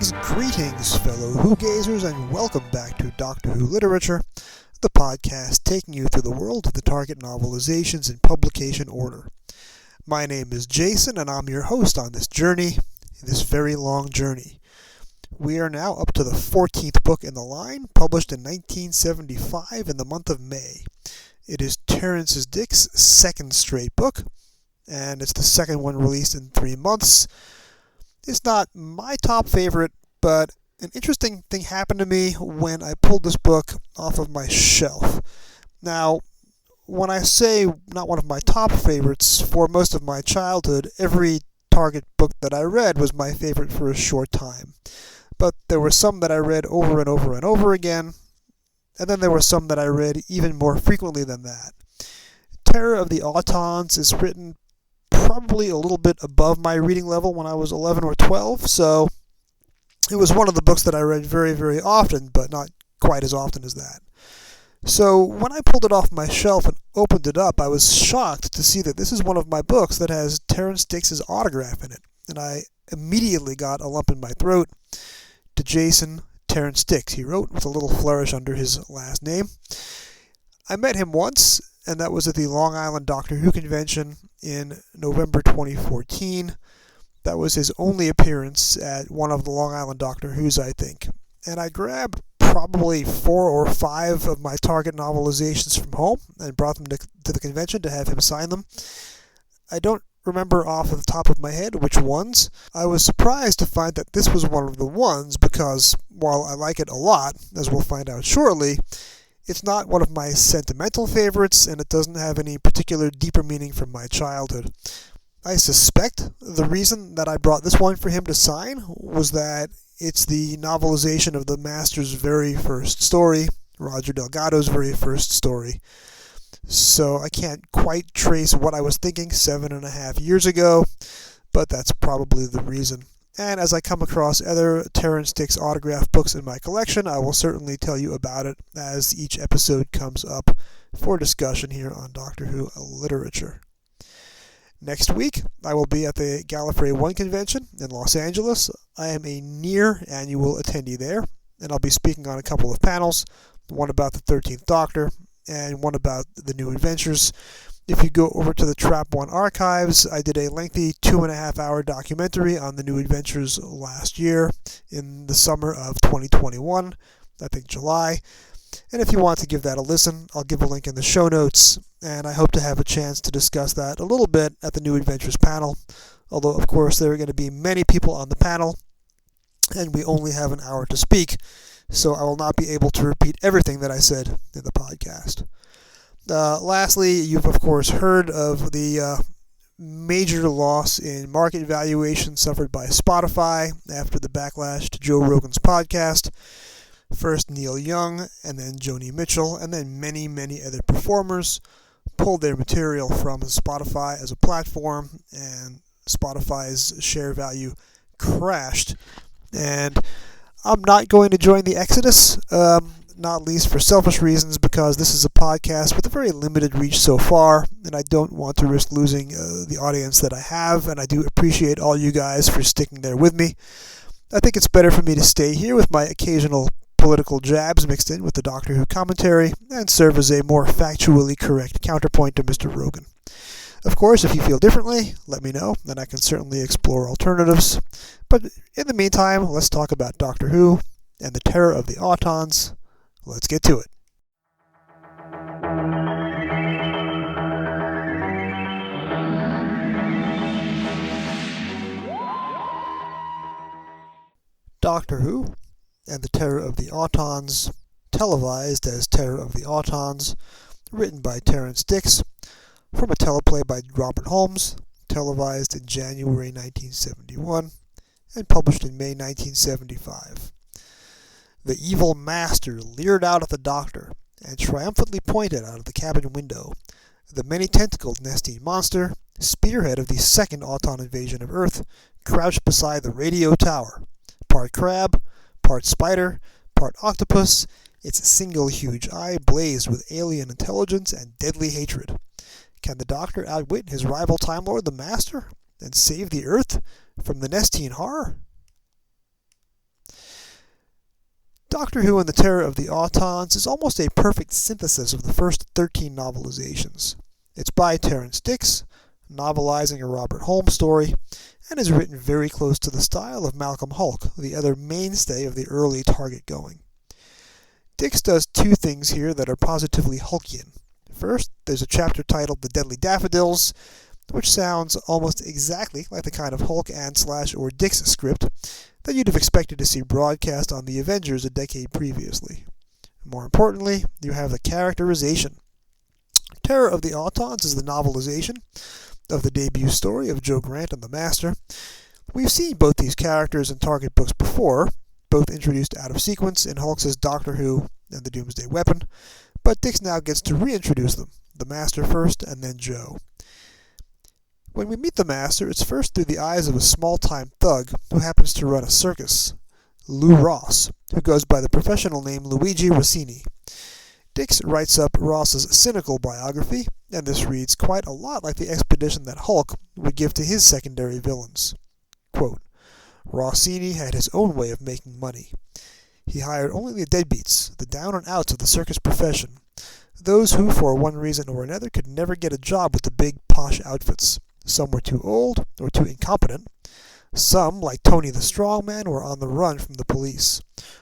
Greetings, fellow Who-gazers, and welcome back to Doctor Who Literature, the podcast taking you through the world of the target novelizations in publication order. My name is Jason, and I'm your host on this journey, this very long journey. We are now up to the 14th book in the line, published in 1975 in the month of May. It is Terrance Dicks' second straight book, and it's the second one released in 3 months. It's not my top favorite, but an interesting thing happened to me when I pulled this book off of my shelf. Now, when I say not one of my top favorites, for most of my childhood, every Target book that I read was my favorite for a short time. But there were some that I read over and over and over again, and then there were some that I read even more frequently than that. Terror of the Autons is written probably a little bit above my reading level when I was 11 or 12, so it was one of the books that I read very, very often, but not quite as often as that. So when I pulled it off my shelf and opened it up, I was shocked to see that this is one of my books that has Terrance Dicks' autograph in it, and I immediately got a lump in my throat. To Jason, Terrance Dicks, he wrote, with a little flourish under his last name. I met him once, and that was at the Long Island Doctor Who convention in November 2014. That was his only appearance at one of the Long Island Doctor Who's, I think. And I grabbed probably 4 or 5 of my Target novelizations from home and brought them to the convention to have him sign them. I don't remember off the top of my head which ones. I was surprised to find that this was one of the ones because, while I like it a lot, as we'll find out shortly, it's not one of my sentimental favorites, and it doesn't have any particular deeper meaning from my childhood. I suspect the reason that I brought this one for him to sign was that it's the novelization of the Master's very first story, Roger Delgado's very first story. So I can't quite trace what I was thinking 7.5 years ago, but that's probably the reason. And as I come across other Terrance Dicks autograph books in my collection, I will certainly tell you about it as each episode comes up for discussion here on Doctor Who Literature. Next week, I will be at the Gallifrey 1 convention in Los Angeles. I am a near annual attendee there, and I'll be speaking on a couple of panels, one about the 13th Doctor and one about the New Adventures. If you go over to the Trap One archives, I did a lengthy 2.5-hour documentary on the New Adventures last year in the summer of 2021, I think July. And if you want to give that a listen, I'll give a link in the show notes, and I hope to have a chance to discuss that a little bit at the New Adventures panel, although of course there are going to be many people on the panel, and we only have an hour to speak, so I will not be able to repeat everything that I said in the podcast. Lastly, you've of course heard of the major loss in market valuation suffered by Spotify after the backlash to Joe Rogan's podcast. First Neil Young, and then Joni Mitchell, and then many, many other performers pulled their material from Spotify as a platform, and Spotify's share value crashed. And I'm not going to join the exodus, not least for selfish reasons, because this is a podcast with a very limited reach so far, and I don't want to risk losing the audience that I have, and I do appreciate all you guys for sticking there with me. I think it's better for me to stay here with my occasional political jabs mixed in with the Doctor Who commentary and serve as a more factually correct counterpoint to Mr. Rogan. Of course, if you feel differently, let me know, and I can certainly explore alternatives. But in the meantime, let's talk about Doctor Who and the Terror of the Autons. Let's get to it. Doctor Who and the Terror of the Autons, televised as Terror of the Autons, written by Terrance Dicks, from a teleplay by Robert Holmes, televised in January 1971, and published in May 1975. The evil Master leered out at the Doctor, and triumphantly pointed out of the cabin window. The many-tentacled Nestine monster, spearhead of the second Auton invasion of Earth, crouched beside the radio tower, part crab, part spider, part octopus, its single huge eye blazed with alien intelligence and deadly hatred. Can the Doctor outwit his rival Time Lord, the Master, and save the Earth from the Nestine horror? Doctor Who and the Terror of the Autons is almost a perfect synthesis of the first 13 novelizations. It's by Terrance Dicks, novelizing a Robert Holmes story, and is written very close to the style of Malcolm Hulke, the other mainstay of the early Target going. Dicks does two things here that are positively Hulkian. First, there's a chapter titled The Deadly Daffodils, which sounds almost exactly like the kind of Hulke and/or Dicks script that you'd have expected to see broadcast on the Avengers a decade previously. More importantly, you have the characterization. Terror of the Autons is the novelization of the debut story of Jo Grant and the Master. We've seen both these characters in Target books before, both introduced out of sequence in Hulke's Doctor Who and the Doomsday Weapon, but Dicks now gets to reintroduce them, the Master first and then Jo. When we meet the Master, it's first through the eyes of a small-time thug who happens to run a circus, Lou Ross, who goes by the professional name Luigi Rossini. Dicks writes up Ross's cynical biography, and this reads quite a lot like the expedition that Hulke would give to his secondary villains. Quote, Rossini had his own way of making money. He hired only the deadbeats, the down-and-outs of the circus profession, those who, for one reason or another, could never get a job with the big, posh outfits. Some were too old or too incompetent. Some, like Tony the Strongman, were on the run from the police.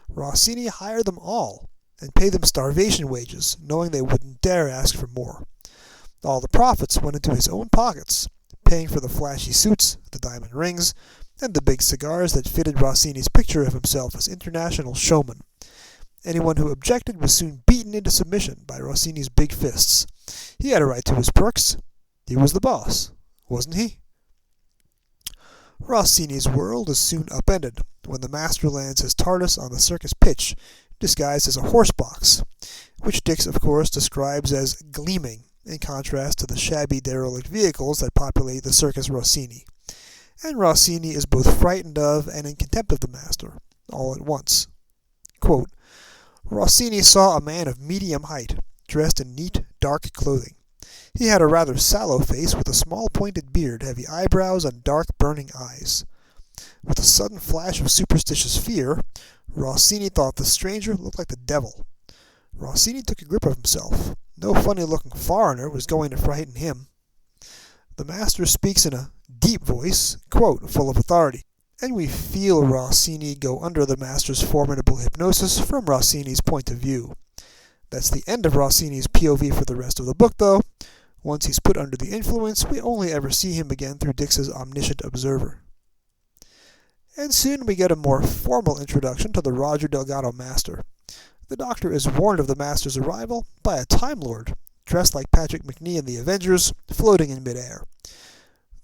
Rossini hired them all and paid them starvation wages, knowing they wouldn't dare ask for more. All the profits went into his own pockets, paying for the flashy suits, the diamond rings, and the big cigars that fitted Rossini's picture of himself as international showman. Anyone who objected was soon beaten into submission by Rossini's big fists. He had a right to his perks. He was the boss, wasn't he? Rossini's world is soon upended when the Master lands his TARDIS on the circus pitch, disguised as a horse box, which Dicks, of course, describes as gleaming, in contrast to the shabby derelict vehicles that populate the Circus Rossini. And Rossini is both frightened of and in contempt of the Master, all at once. Quote, Rossini saw a man of medium height, dressed in neat, dark clothing. He had a rather sallow face with a small pointed beard, heavy eyebrows, and dark burning eyes. With a sudden flash of superstitious fear, Rossini thought the stranger looked like the devil. Rossini took a grip of himself. No funny-looking foreigner was going to frighten him. The Master speaks in a deep voice, quote, full of authority, and we feel Rossini go under the Master's formidable hypnosis from Rossini's point of view. That's the end of Rossini's POV for the rest of the book, though. Once he's put under the influence, we only ever see him again through Dicks's omniscient observer. And soon we get a more formal introduction to the Roger Delgado Master. The Doctor is warned of the Master's arrival by a Time Lord, dressed like Patrick Macnee in the Avengers, floating in midair.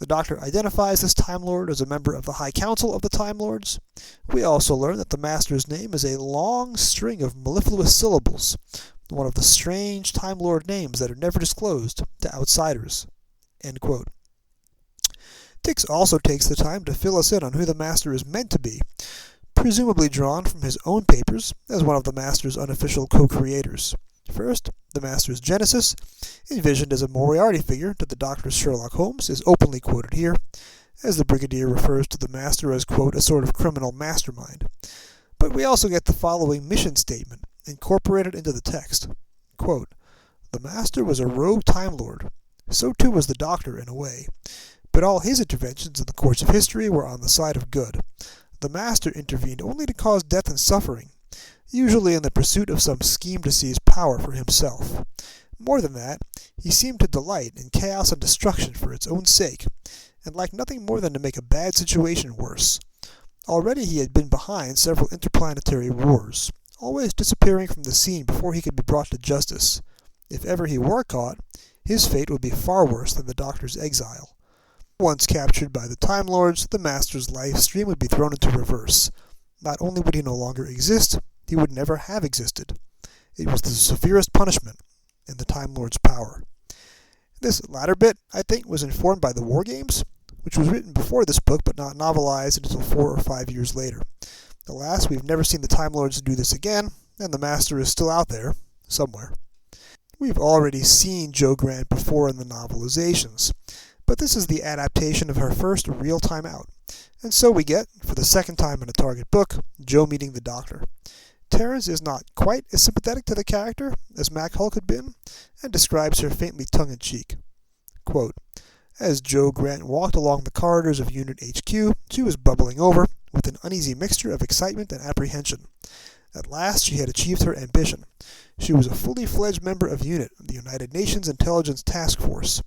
The Doctor identifies this Time Lord as a member of the High Council of the Time Lords. We also learn that the Master's name is a long string of mellifluous syllables, one of the strange Time Lord names that are never disclosed to outsiders. End quote. Dicks also takes the time to fill us in on who the Master is meant to be, presumably drawn from his own papers as one of the Master's unofficial co-creators. First, the Master's genesis, envisioned as a Moriarty figure to the Doctor's Sherlock Holmes, is openly quoted here, as the Brigadier refers to the Master as, quote, a sort of criminal mastermind. But we also get the following mission statement, incorporated into the text. Quote, the Master was a rogue Time Lord. So too was the Doctor, in a way. But all his interventions in the course of history were on the side of good. The Master intervened only to cause death and suffering, usually in the pursuit of some scheme to seize power for himself. More than that, he seemed to delight in chaos and destruction for its own sake, and liked nothing more than to make a bad situation worse. Already he had been behind several interplanetary wars, always disappearing from the scene before he could be brought to justice. If ever he were caught, his fate would be far worse than the Doctor's exile. Once captured by the Time Lords, the Master's life stream would be thrown into reverse. Not only would he no longer exist, he would never have existed. It was the severest punishment in the Time Lord's power. This latter bit, I think, was informed by the War Games, which was written before this book but not novelized until 4 or 5 years later. Alas, we've never seen the Time Lords do this again, and the Master is still out there, somewhere. We've already seen Jo Grant before in the novelizations, but this is the adaptation of her first real time out. And so we get, for the second time in a Target book, Jo meeting the Doctor. Terrance is not quite as sympathetic to the character as Mac Hulk had been, and describes her faintly tongue-in-cheek. Quote, as Jo Grant walked along the corridors of Unit HQ, she was bubbling over with an uneasy mixture of excitement and apprehension. At last she had achieved her ambition. She was a fully fledged member of UNIT, the United Nations Intelligence Task Force.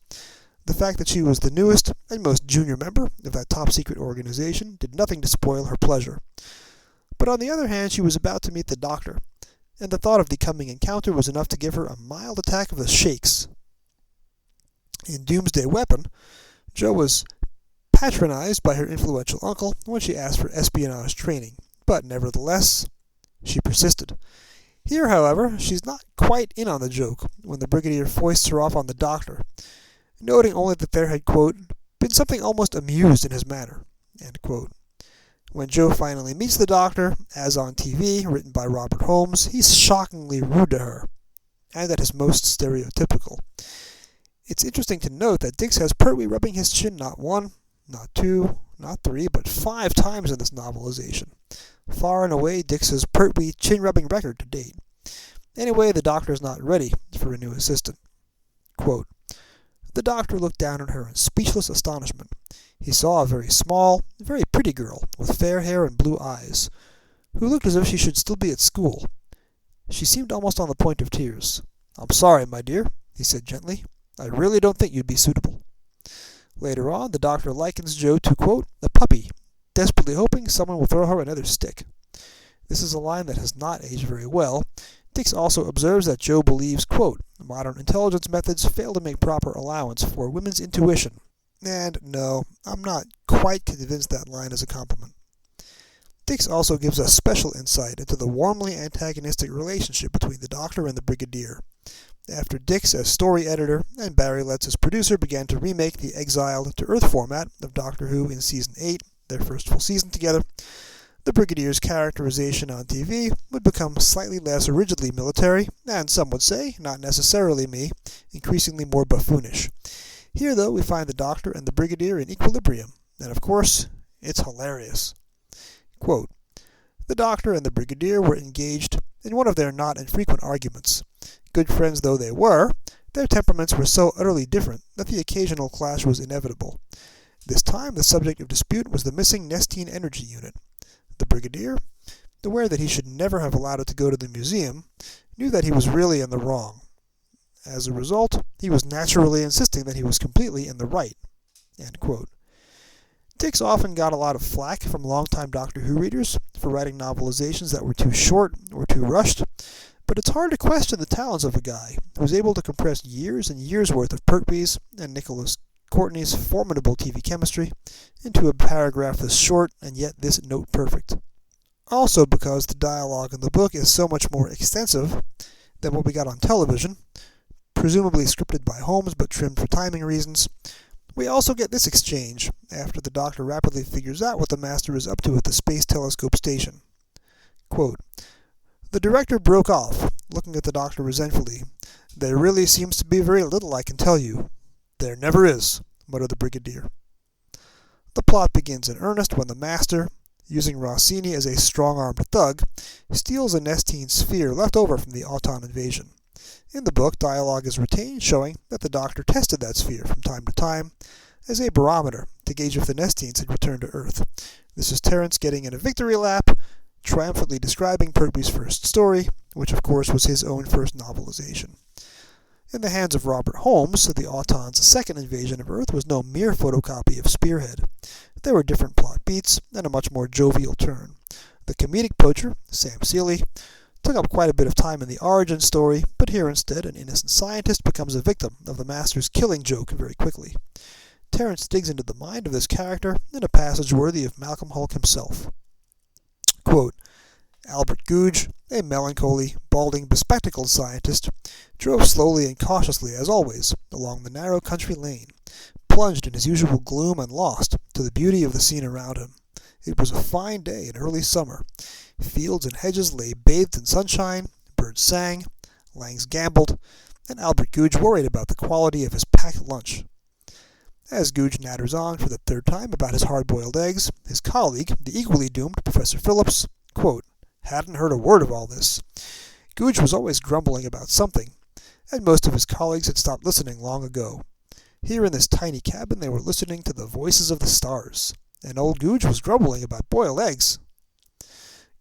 The fact that she was the newest and most junior member of that top-secret organization did nothing to spoil her pleasure. But on the other hand, she was about to meet the Doctor, and the thought of the coming encounter was enough to give her a mild attack of the shakes. In Doomsday Weapon, Jo was patronized by her influential uncle when she asked for espionage training, but nevertheless, she persisted. Here, however, she's not quite in on the joke when the Brigadier foists her off on the Doctor, noting only that there had, quote, been something almost amused in his manner, end quote. When Jo finally meets the Doctor, as on TV, written by Robert Holmes, he's shockingly rude to her, and at his most stereotypical. It's interesting to note that Dicks has Pertwee rubbing his chin not one, not two, not three, but 5 times in this novelization. Far and away Dicks' Pertwee chin-rubbing record to date. Anyway, the Doctor is not ready for a new assistant. Quote, the Doctor looked down at her in speechless astonishment. He saw a very small, very pretty girl with fair hair and blue eyes, who looked as if she should still be at school. She seemed almost on the point of tears. I'm sorry, my dear, he said gently. I really don't think you'd be suitable. Later on, the Doctor likens Jo to, quote, a puppy, desperately hoping someone will throw her another stick. This is a line that has not aged very well. Dicks also observes that Jo believes, quote, modern intelligence methods fail to make proper allowance for women's intuition. And no, I'm not quite convinced that line is a compliment. Dicks also gives us special insight into the warmly antagonistic relationship between the Doctor and the Brigadier. After Dicks, as story editor, and Barry Letts as producer, began to remake the Exiled to Earth format of Doctor Who in Season 8, their first full season together, the Brigadier's characterization on TV would become slightly less rigidly military, and some would say, not necessarily me, increasingly more buffoonish. Here, though, we find the Doctor and the Brigadier in equilibrium, and of course, it's hilarious. Quote, the Doctor and the Brigadier were engaged in one of their not infrequent arguments. Good friends though they were, their temperaments were so utterly different that the occasional clash was inevitable. This time the subject of dispute was the missing Nestine energy unit. The Brigadier, aware that he should never have allowed it to go to the museum, knew that he was really in the wrong. As a result, he was naturally insisting that he was completely in the right. End quote. Dicks often got a lot of flack from longtime Doctor Who readers for writing novelizations that were too short or too rushed, but it's hard to question the talents of a guy who was able to compress years and years' worth of Pertwee's and Nicholas Courtney's formidable TV chemistry into a paragraph this short and yet this note-perfect. Also because the dialogue in the book is so much more extensive than what we got on television, presumably scripted by Holmes but trimmed for timing reasons, we also get this exchange after the Doctor rapidly figures out what the Master is up to at the Space Telescope Station. Quote, the director broke off, looking at the Doctor resentfully. There really seems to be very little I can tell you. There never is, muttered the Brigadier. The plot begins in earnest when the Master, using Rossini as a strong-armed thug, steals a Nestine sphere left over from the Auton invasion. In the book, dialogue is retained showing that the Doctor tested that sphere from time to time as a barometer to gauge if the Nestines had returned to Earth. This is Terrance getting in a victory lap, triumphantly describing Pertwee's first story, which of course was his own first novelization. In the hands of Robert Holmes, the Autons' second invasion of Earth was no mere photocopy of Spearhead. There were different plot beats and a much more jovial turn. The comedic poacher, Sam Seeley, took up quite a bit of time in the origin story, but here instead an innocent scientist becomes a victim of the Master's killing joke very quickly. Terrance digs into the mind of this character in a passage worthy of Malcolm Hulke himself. Quote, Albert Gjovaag, a melancholy, balding, bespectacled scientist, drove slowly and cautiously, as always, along the narrow country lane, plunged in his usual gloom and lost to the beauty of the scene around him. It was a fine day in early summer. Fields and hedges lay bathed in sunshine, birds sang, langs gambled, and Albert Gjovaag worried about the quality of his packed lunch. As Gjovaag natters on for the third time about his hard-boiled eggs, his colleague, the equally doomed Professor Phillips, quote, hadn't heard a word of all this. Gjovaag was always grumbling about something, and most of his colleagues had stopped listening long ago. Here in this tiny cabin they were listening to the voices of the stars, and old Gjovaag was grumbling about boiled eggs.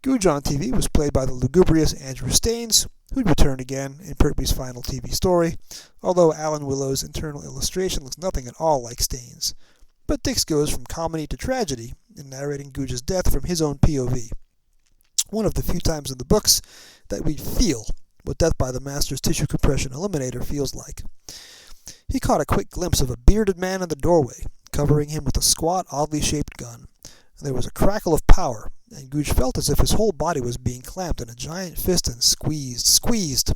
Gjovaag on TV was played by the lugubrious Andrew Staines, who'd return again in Pertwee's final TV story, although Alan Willow's internal illustration looks nothing at all like Staines. But Dicks goes from comedy to tragedy in narrating Gjovaag's death from his own POV. One of the few times in the books that we feel what death by the Master's tissue compression eliminator feels like. He caught a quick glimpse of a bearded man in the doorway, covering him with a squat, oddly shaped gun. There was a crackle of power, and Gjovaag felt as if his whole body was being clamped in a giant fist and squeezed.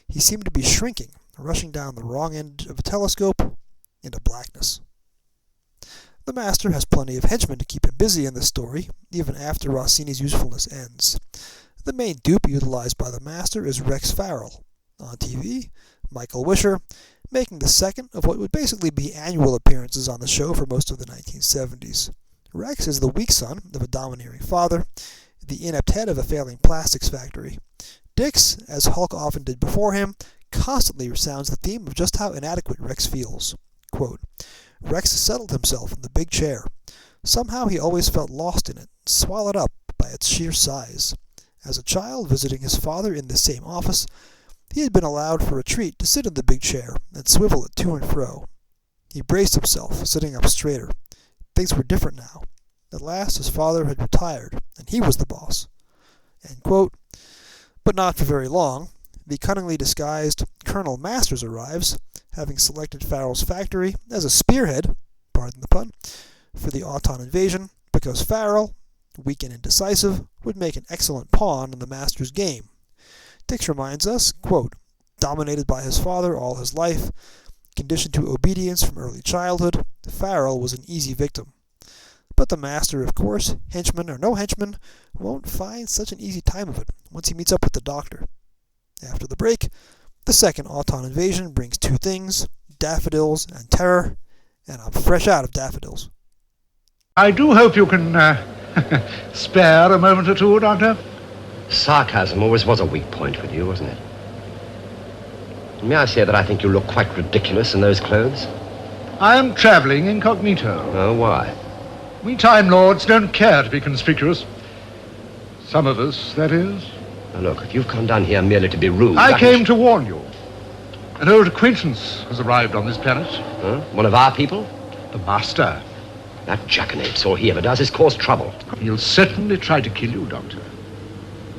He seemed to be shrinking, rushing down the wrong end of a telescope into blackness. The Master has plenty of henchmen to keep him busy in this story, even after Rossini's usefulness ends. The main dupe utilized by the Master is Rex Farrell. On TV, Michael Wisher, making the second of what would basically be annual appearances on the show for most of the 1970s. Rex is the weak son of a domineering father, the inept head of a failing plastics factory. Dicks, as Hulk often did before him, constantly resounds the theme of just how inadequate Rex feels. Quote, Rex settled himself in the big chair. Somehow he always felt lost in it, swallowed up by its sheer size. As a child visiting his father in this same office, he had been allowed for a treat to sit in the big chair and swivel it to and fro. He braced himself, sitting up straighter. Things were different now. At last his father had retired, and he was the boss. End quote. But not for very long. The cunningly disguised Colonel Masters arrives, having selected Farrell's factory as a spearhead, pardon the pun, for the Auton invasion, because Farrell, weak and indecisive, would make an excellent pawn in the Master's game. Dicks reminds us, quote, dominated by his father all his life, conditioned to obedience from early childhood, Farrell was an easy victim. But the Master, of course, henchman or no henchman, won't find such an easy time of it once he meets up with the Doctor. After the break, the second Auton invasion brings two things, daffodils and terror, and I'm fresh out of daffodils. I do hope you can spare a moment or two, Doctor. Sarcasm always was a weak point with you, wasn't it? May I say that I think you look quite ridiculous in those clothes? I am travelling incognito. Oh, why? We Time Lords don't care to be conspicuous. Some of us, that is. Now look, if you've come down here merely to be rude... I came to warn you. An old acquaintance has arrived on this planet. Huh? One of our people? The Master. That jackanapes, all he ever does is cause trouble. He'll certainly try to kill you, Doctor.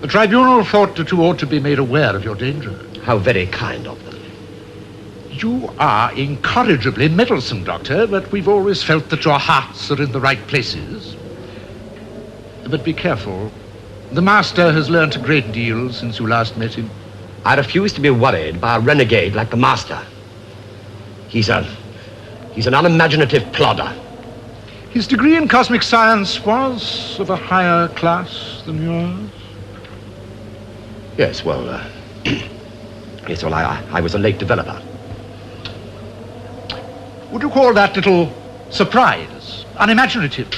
The tribunal thought that you ought to be made aware of your danger. How very kind of them. You are incorrigibly meddlesome, Doctor, but we've always felt that your hearts are in the right places. But be careful. The Master has learnt a great deal since you last met him. I refuse to be worried by a renegade like the Master. He's an unimaginative plodder. His degree in cosmic science was of a higher class than yours? Yes, well, I was a late developer. Would you call that little surprise unimaginative?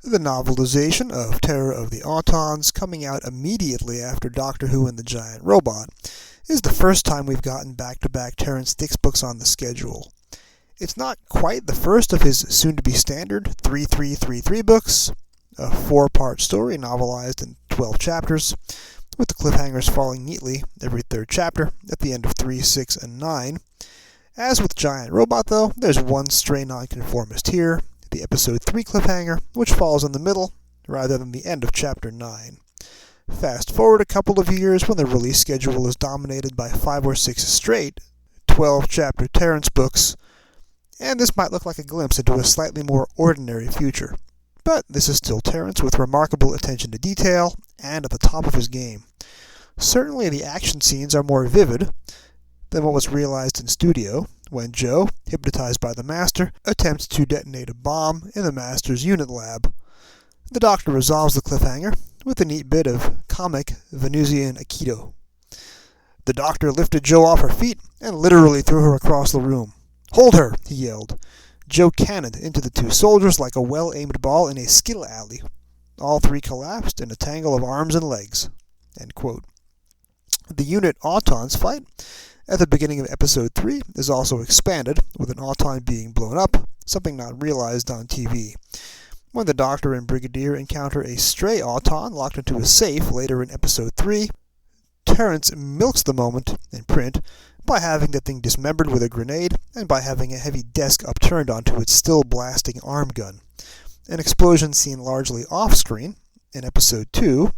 The novelization of Terror of the Autons, coming out immediately after Doctor Who and the Giant Robot, is the first time we've gotten back-to-back Terrance Dicks books on the schedule. It's not quite the first of his soon-to-be standard 3333 books, a 4-part story novelized in 12 chapters, with the cliffhangers falling neatly every third chapter at the end of 3, 6, and 9. As with Giant Robot, though, there's one stray nonconformist here, the episode 3 cliffhanger, which falls in the middle rather than the end of chapter 9. Fast forward a couple of years when the release schedule is dominated by 5 or 6 straight 12-chapter Terrance books, and this might look like a glimpse into a slightly more ordinary future. But this is still Terrance with remarkable attention to detail and at the top of his game. Certainly the action scenes are more vivid than what was realized in studio, when Jo, hypnotized by the Master, attempts to detonate a bomb in the Master's unit lab. The Doctor resolves the cliffhanger with a neat bit of comic Venusian Aikido. The Doctor lifted Jo off her feet and literally threw her across the room. "Hold her!" he yelled. Jo cannoned into the two soldiers like a well-aimed ball in a skill alley. All three collapsed in a tangle of arms and legs. End quote. The unit Autons fight at the beginning of episode 3 is also expanded, with an Auton being blown up, something not realized on TV. When the Doctor and Brigadier encounter a stray Auton locked into a safe later in episode 3, Terrance milks the moment in print by having the thing dismembered with a grenade and by having a heavy desk upturned onto its still blasting arm gun. An explosion seen largely off-screen in episode 2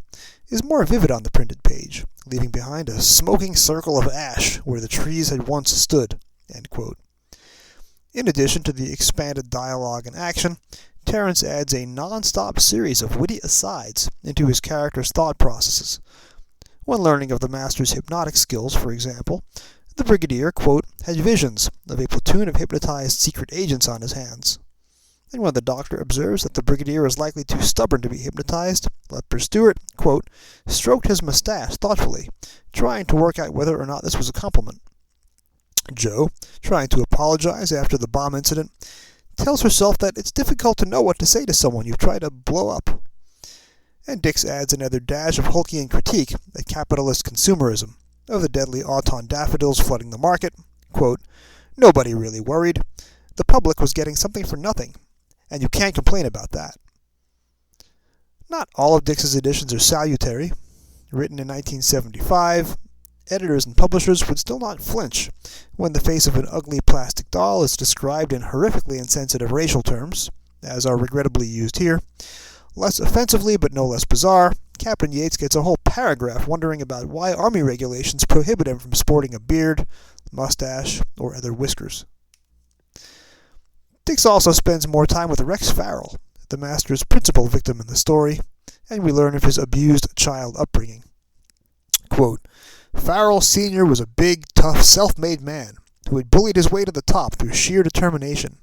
is more vivid on the printed page, leaving behind a smoking circle of ash where the trees had once stood. End quote. In addition to the expanded dialogue and action, Terrance adds a non-stop series of witty asides into his character's thought processes. When learning of the Master's hypnotic skills, for example, the Brigadier, quote, had visions of a platoon of hypnotized secret agents on his hands. And when the Doctor observes that the Brigadier is likely too stubborn to be hypnotized, Leper Stewart, quote, stroked his mustache thoughtfully, trying to work out whether or not this was a compliment. Jo, trying to apologize after the bomb incident, tells herself that it's difficult to know what to say to someone you've tried to blow up. And Dicks adds another dash of Hulkian critique at capitalist consumerism, of the deadly Auton daffodils flooding the market. Quote, nobody really worried. The public was getting something for nothing, and you can't complain about that. Not all of Dicks's editions are salutary. Written in 1975, editors and publishers would still not flinch when the face of an ugly plastic doll is described in horrifically insensitive racial terms, as are regrettably used here. Less offensively, but no less bizarre, Captain Yates gets a whole paragraph wondering about why Army regulations prohibit him from sporting a beard, mustache, or other whiskers. Dicks also spends more time with Rex Farrell, the Master's principal victim in the story, and we learn of his abused child upbringing. Quote, Farrell Sr. was a big, tough, self-made man who had bullied his way to the top through sheer determination.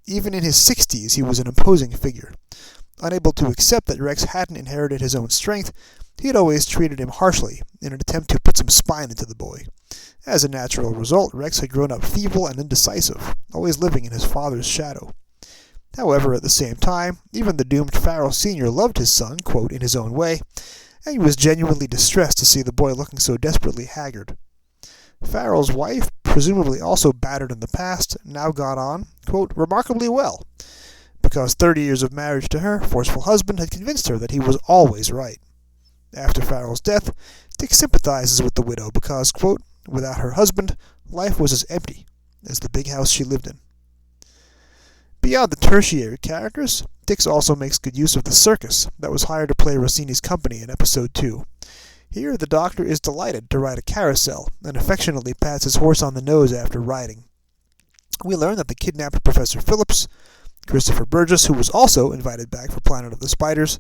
Even in his 60s, he was an imposing figure. Unable to accept that Rex hadn't inherited his own strength, he had always treated him harshly in an attempt to put some spine into the boy. As a natural result, Rex had grown up feeble and indecisive, always living in his father's shadow. However, at the same time, even the doomed Farrell Sr. loved his son, quote, in his own way, and he was genuinely distressed to see the boy looking so desperately haggard. Farrell's wife, presumably also battered in the past, now got on, quote, remarkably well, because 30 years of marriage to her forceful husband had convinced her that he was always right. After Farrell's death, Dick sympathizes with the widow because, quote, without her husband, life was as empty as the big house she lived in. Beyond the tertiary characters, Dicks also makes good use of the circus that was hired to play Rossini's company in episode 2. Here, the Doctor is delighted to ride a carousel and affectionately pats his horse on the nose after riding. We learn that the kidnapped Professor Phillips, Christopher Burgess, who was also invited back for Planet of the Spiders,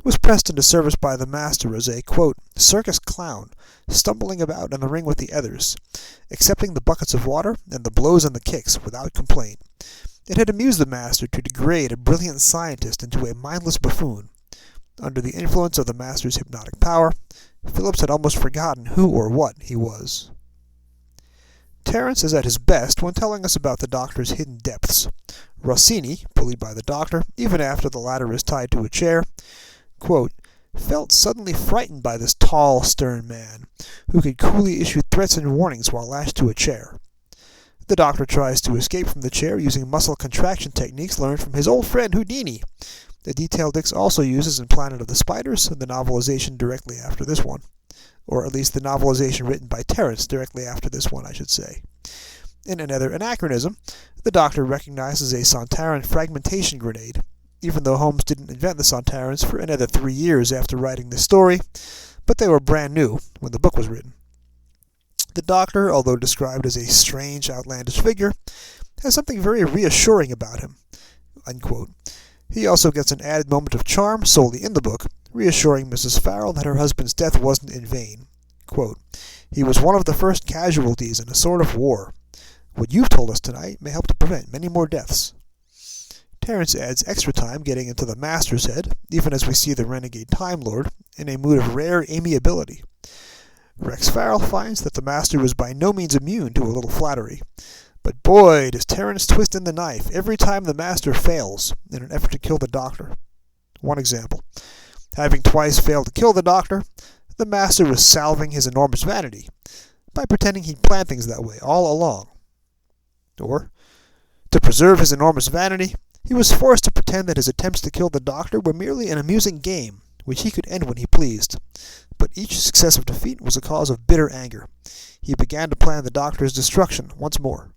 was pressed into service by the Master as a, quote, circus clown, stumbling about in the ring with the others, accepting the buckets of water and the blows and the kicks without complaint. It had amused the Master to degrade a brilliant scientist into a mindless buffoon. Under the influence of the Master's hypnotic power, Phillips had almost forgotten who or what he was. Terrance is at his best when telling us about the Doctor's hidden depths. Rossini, bullied by the Doctor, even after the latter is tied to a chair, quote, felt suddenly frightened by this tall, stern man, who could coolly issue threats and warnings while lashed to a chair. The Doctor tries to escape from the chair using muscle contraction techniques learned from his old friend Houdini, a detail Dicks also uses in Planet of the Spiders, the novelization directly after this one. Or at least the novelization written by Terrance directly after this one, I should say. In another anachronism, the Doctor recognizes a Sontaran fragmentation grenade, even though Holmes didn't invent the Sontarans for another 3 years after writing this story, but they were brand new when the book was written. The Doctor, although described as a strange, outlandish figure, has something very reassuring about him, unquote. He also gets an added moment of charm solely in the book, reassuring Mrs. Farrell that her husband's death wasn't in vain. Quote, he was one of the first casualties in a sort of war. What you've told us tonight may help to prevent many more deaths. Terrance adds extra time getting into the Master's head, even as we see the renegade Time Lord in a mood of rare amiability. Rex Farrell finds that the Master was by no means immune to a little flattery. But boy, does Terrance twist in the knife every time the Master fails in an effort to kill the Doctor. One example. Having twice failed to kill the Doctor, The master was salving his enormous vanity by pretending he'd planned things that way all along. Or, to preserve his enormous vanity, he was forced to pretend that his attempts to kill the Doctor were merely an amusing game, which he could end when he pleased. But each successive defeat was a cause of bitter anger. He began to plan the Doctor's destruction once more.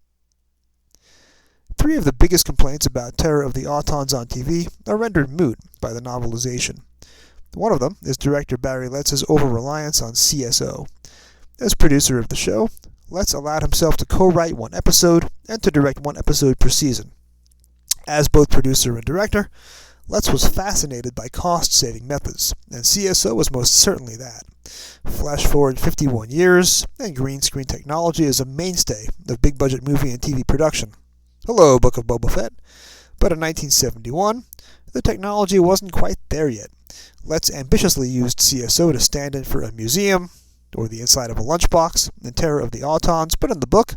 Three of the biggest complaints about Terror of the Autons on TV are rendered moot by the novelization. One of them is director Barry Letz's over-reliance on CSO. As producer of the show, Letts allowed himself to co-write one episode and to direct one episode per season. As both producer and director, Letts was fascinated by cost-saving methods, and CSO was most certainly that. Flash forward 51 years, and green screen technology is a mainstay of big-budget movie and TV production. Hello, Book of Boba Fett. But in 1971, the technology wasn't quite there yet. Letts ambitiously used CSO to stand in for a museum, or the inside of a lunchbox, in Terror of the Autons, but in the book,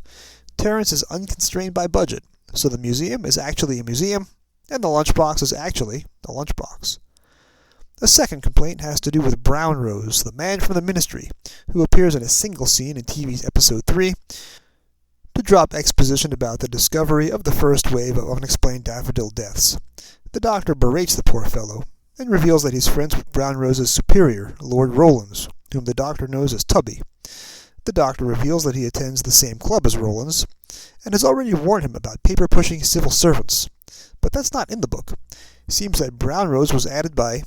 Terrance is unconstrained by budget, so the museum is actually a museum, and the lunchbox is actually a lunchbox. A second complaint has to do with Brown Rose, the man from the Ministry, who appears in a single scene in TV's Episode 3 to drop exposition about the discovery of the first wave of unexplained daffodil deaths. The Doctor berates the poor fellow, and reveals that he's friends with Brown Rose's superior, Lord Rowlands, whom the Doctor knows as Tubby. The Doctor reveals that he attends the same club as Rowlands, and has already warned him about paper-pushing civil servants. But that's not in the book. It seems that Brown Rose was added by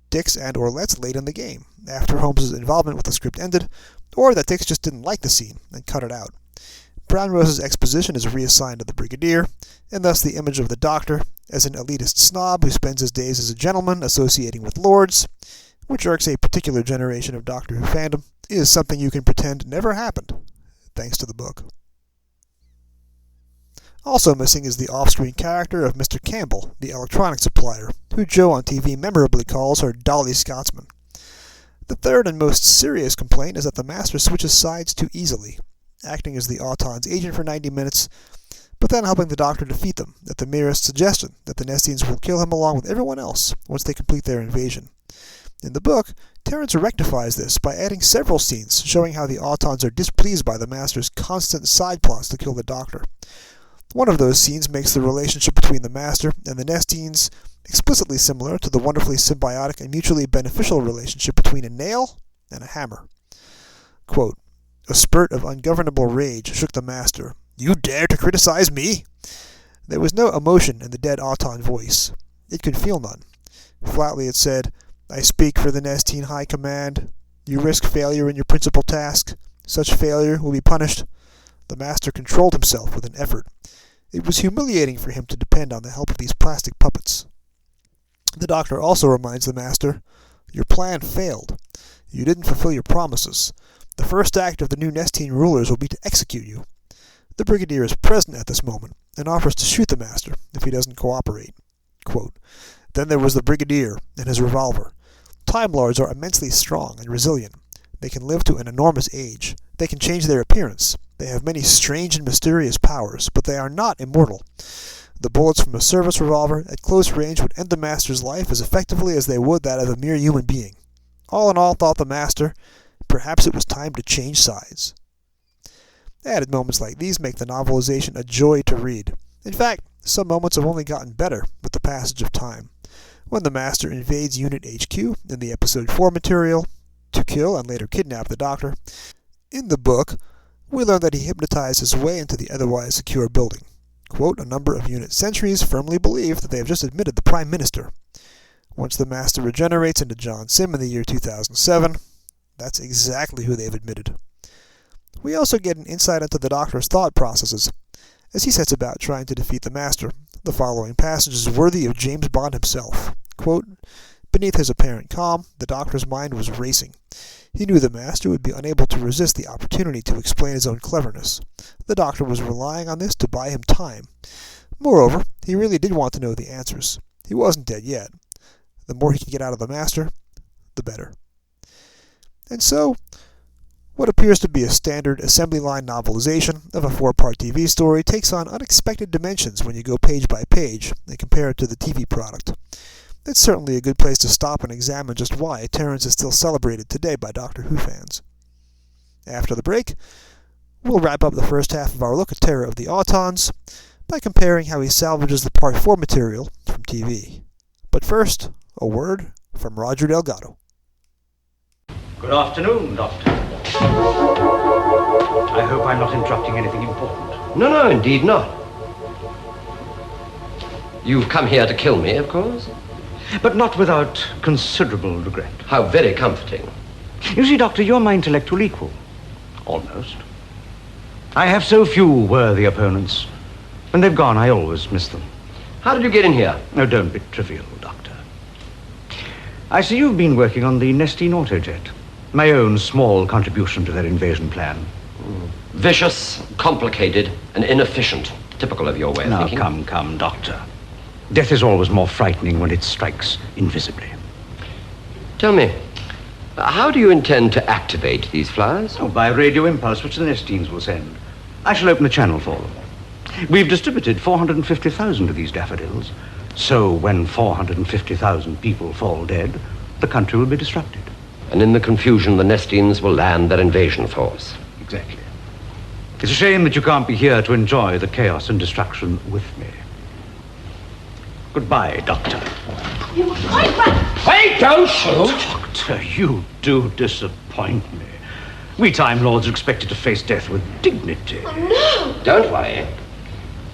Dicks and or Letts late in the game, after Holmes' involvement with the script ended, or that Dicks just didn't like the scene and cut it out. Brown Rose's exposition is reassigned to the Brigadier, and thus the image of the Doctor as an elitist snob who spends his days as a gentleman associating with lords, which irks a particular generation of Doctor Who fandom, is something you can pretend never happened, thanks to the book. Also missing is the off-screen character of Mr. Campbell, the electronics supplier, who Joe on TV memorably calls her Dolly Scotsman. The third and most serious complaint is that the Master switches sides too easily, acting as the Autons agent for 90 minutes, but then helping the Doctor defeat them at the merest suggestion that the Nestians will kill him along with everyone else once they complete their invasion. In the book, Terrance rectifies this by adding several scenes showing how the Autons are displeased by the Master's constant side plots to kill the Doctor. One of those scenes makes the relationship between the Master and the Nestians explicitly similar to the wonderfully symbiotic and mutually beneficial relationship between a nail and a hammer. Quote, "A spurt of ungovernable rage shook the Master. 'You dare to criticize me?' There was no emotion in the dead Auton voice. It could feel none. Flatly it said, 'I speak for the Nestine High Command. You risk failure in your principal task. Such failure will be punished.' The Master controlled himself with an effort. It was humiliating for him to depend on the help of these plastic puppets." The Doctor also reminds the Master, "Your plan failed. You didn't fulfill your promises. The first act of the new Nestine rulers will be to execute you." The Brigadier is present at this moment, and offers to shoot the Master if he doesn't cooperate. Quote, "Then there was the Brigadier and his revolver. Time Lords are immensely strong and resilient. They can live to an enormous age. They can change their appearance. They have many strange and mysterious powers, but they are not immortal. The bullets from a service revolver at close range would end the Master's life as effectively as they would that of a mere human being. All in all, thought the Master, perhaps it was time to change sides." Added moments like these make the novelization a joy to read. In fact, some moments have only gotten better with the passage of time. When the Master invades Unit HQ in the Episode 4 material to kill and later kidnap the Doctor, in the book, we learn that he hypnotized his way into the otherwise secure building. Quote, "A number of Unit sentries firmly believe that they have just admitted the Prime Minister. Once the Master regenerates into John Sim in the year 2007, that's exactly who they've admitted." We also get an insight into the Doctor's thought processes as he sets about trying to defeat the Master. The following passage is worthy of James Bond himself. Quote, "Beneath his apparent calm, the Doctor's mind was racing. He knew the Master would be unable to resist the opportunity to explain his own cleverness. The Doctor was relying on this to buy him time. Moreover, he really did want to know the answers. He wasn't dead yet. The more he could get out of the Master, the better." And so, what appears to be a standard assembly line novelization of a 4-part TV story takes on unexpected dimensions when you go page by page and compare it to the TV product. it's certainly a good place to stop and examine just why Terrance is still celebrated today by Doctor Who fans. After the break, we'll wrap up the first half of our look at Terror of the Autons by comparing how he salvages the Part 4 material from TV. But first, a word from Roger Delgado. Good afternoon, Doctor. I hope I'm not interrupting anything important. No, indeed not. You've come here to kill me, of course? But not without considerable regret. How very comforting. You see, Doctor, you're my intellectual equal. Almost. I have so few worthy opponents. When they've gone, I always miss them. How did you get in here? No, don't be trivial, Doctor. I see you've been working on the Nestine Autojet. My own small contribution to their invasion plan. Vicious, complicated, and inefficient. Typical of your way of thinking. Now, come, Doctor. Death is always more frightening when it strikes invisibly. Tell me, how do you intend to activate these flyers? Oh, by radio impulse, which the Nestines will send. I shall open a channel for them. We've distributed 450,000 of these daffodils. So when 450,000 people fall dead, the country will be disrupted. And in the confusion, the Nestines will land their invasion force. Exactly. It's a shame that you can't be here to enjoy the chaos and destruction with me. Goodbye, Doctor. You quite right. Wait, don't shoot! Doctor, you do disappoint me. We Time Lords are expected to face death with dignity. Oh, no! Don't worry.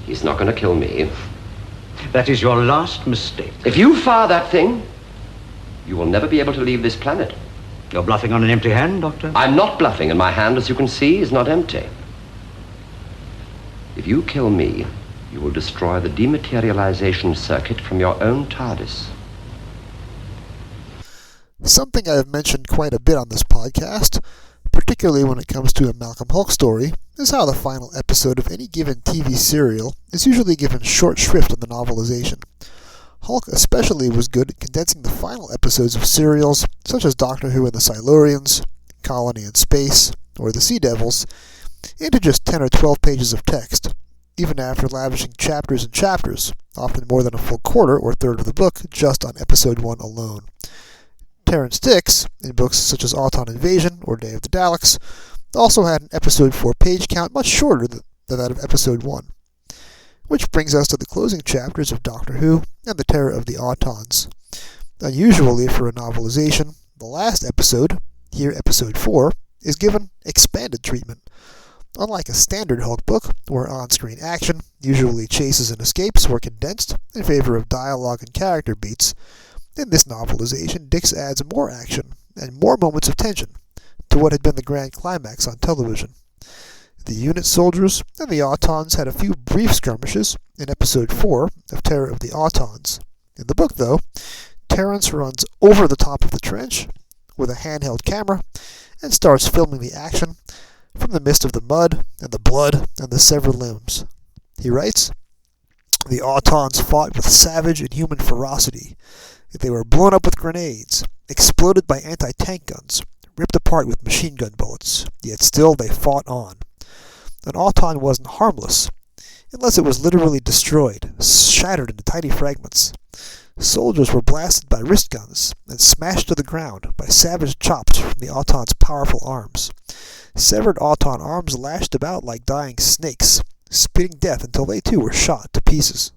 He's not going to kill me. That is your last mistake. If you fire that thing, you will never be able to leave this planet. You're bluffing on an empty hand, Doctor? I'm not bluffing, and my hand, as you can see, is not empty. If you kill me, you will destroy the dematerialization circuit from your own TARDIS. Something I've mentioned quite a bit on this podcast, particularly when it comes to a Malcolm Hulke story, is how the final episode of any given TV serial is usually given short shrift in the novelization. Hulke especially was good at condensing the final episodes of serials such as Doctor Who and the Silurians, Colony in Space, or The Sea Devils, into just 10 or 12 pages of text, even after lavishing chapters and chapters, often more than a full quarter or third of the book, just on episode 1 alone. Terrance Dicks, in books such as Auton Invasion or Day of the Daleks, also had an episode 4 page count much shorter than that of episode 1. Which brings us to the closing chapters of Doctor Who and the Terror of the Autons. Unusually for a novelization, the last episode, here episode 4, is given expanded treatment. Unlike a standard Hulke book, where on-screen action, usually chases and escapes, were condensed in favor of dialogue and character beats, in this novelization, Dicks adds more action and more moments of tension to what had been the grand climax on television. The unit soldiers and the Autons had a few brief skirmishes in episode 4 of Terror of the Autons. In the book, though, Terrance runs over the top of the trench with a handheld camera and starts filming the action from the midst of the mud and the blood and the severed limbs. He writes, "The Autons fought with savage and human ferocity. They were blown up with grenades, exploded by anti-tank guns, ripped apart with machine gun bullets, yet still they fought on. An Auton wasn't harmless, unless it was literally destroyed, shattered into tiny fragments. Soldiers were blasted by wrist guns and smashed to the ground by savage chops from the Auton's powerful arms. Severed Auton arms lashed about like dying snakes, spitting death until they too were shot to pieces."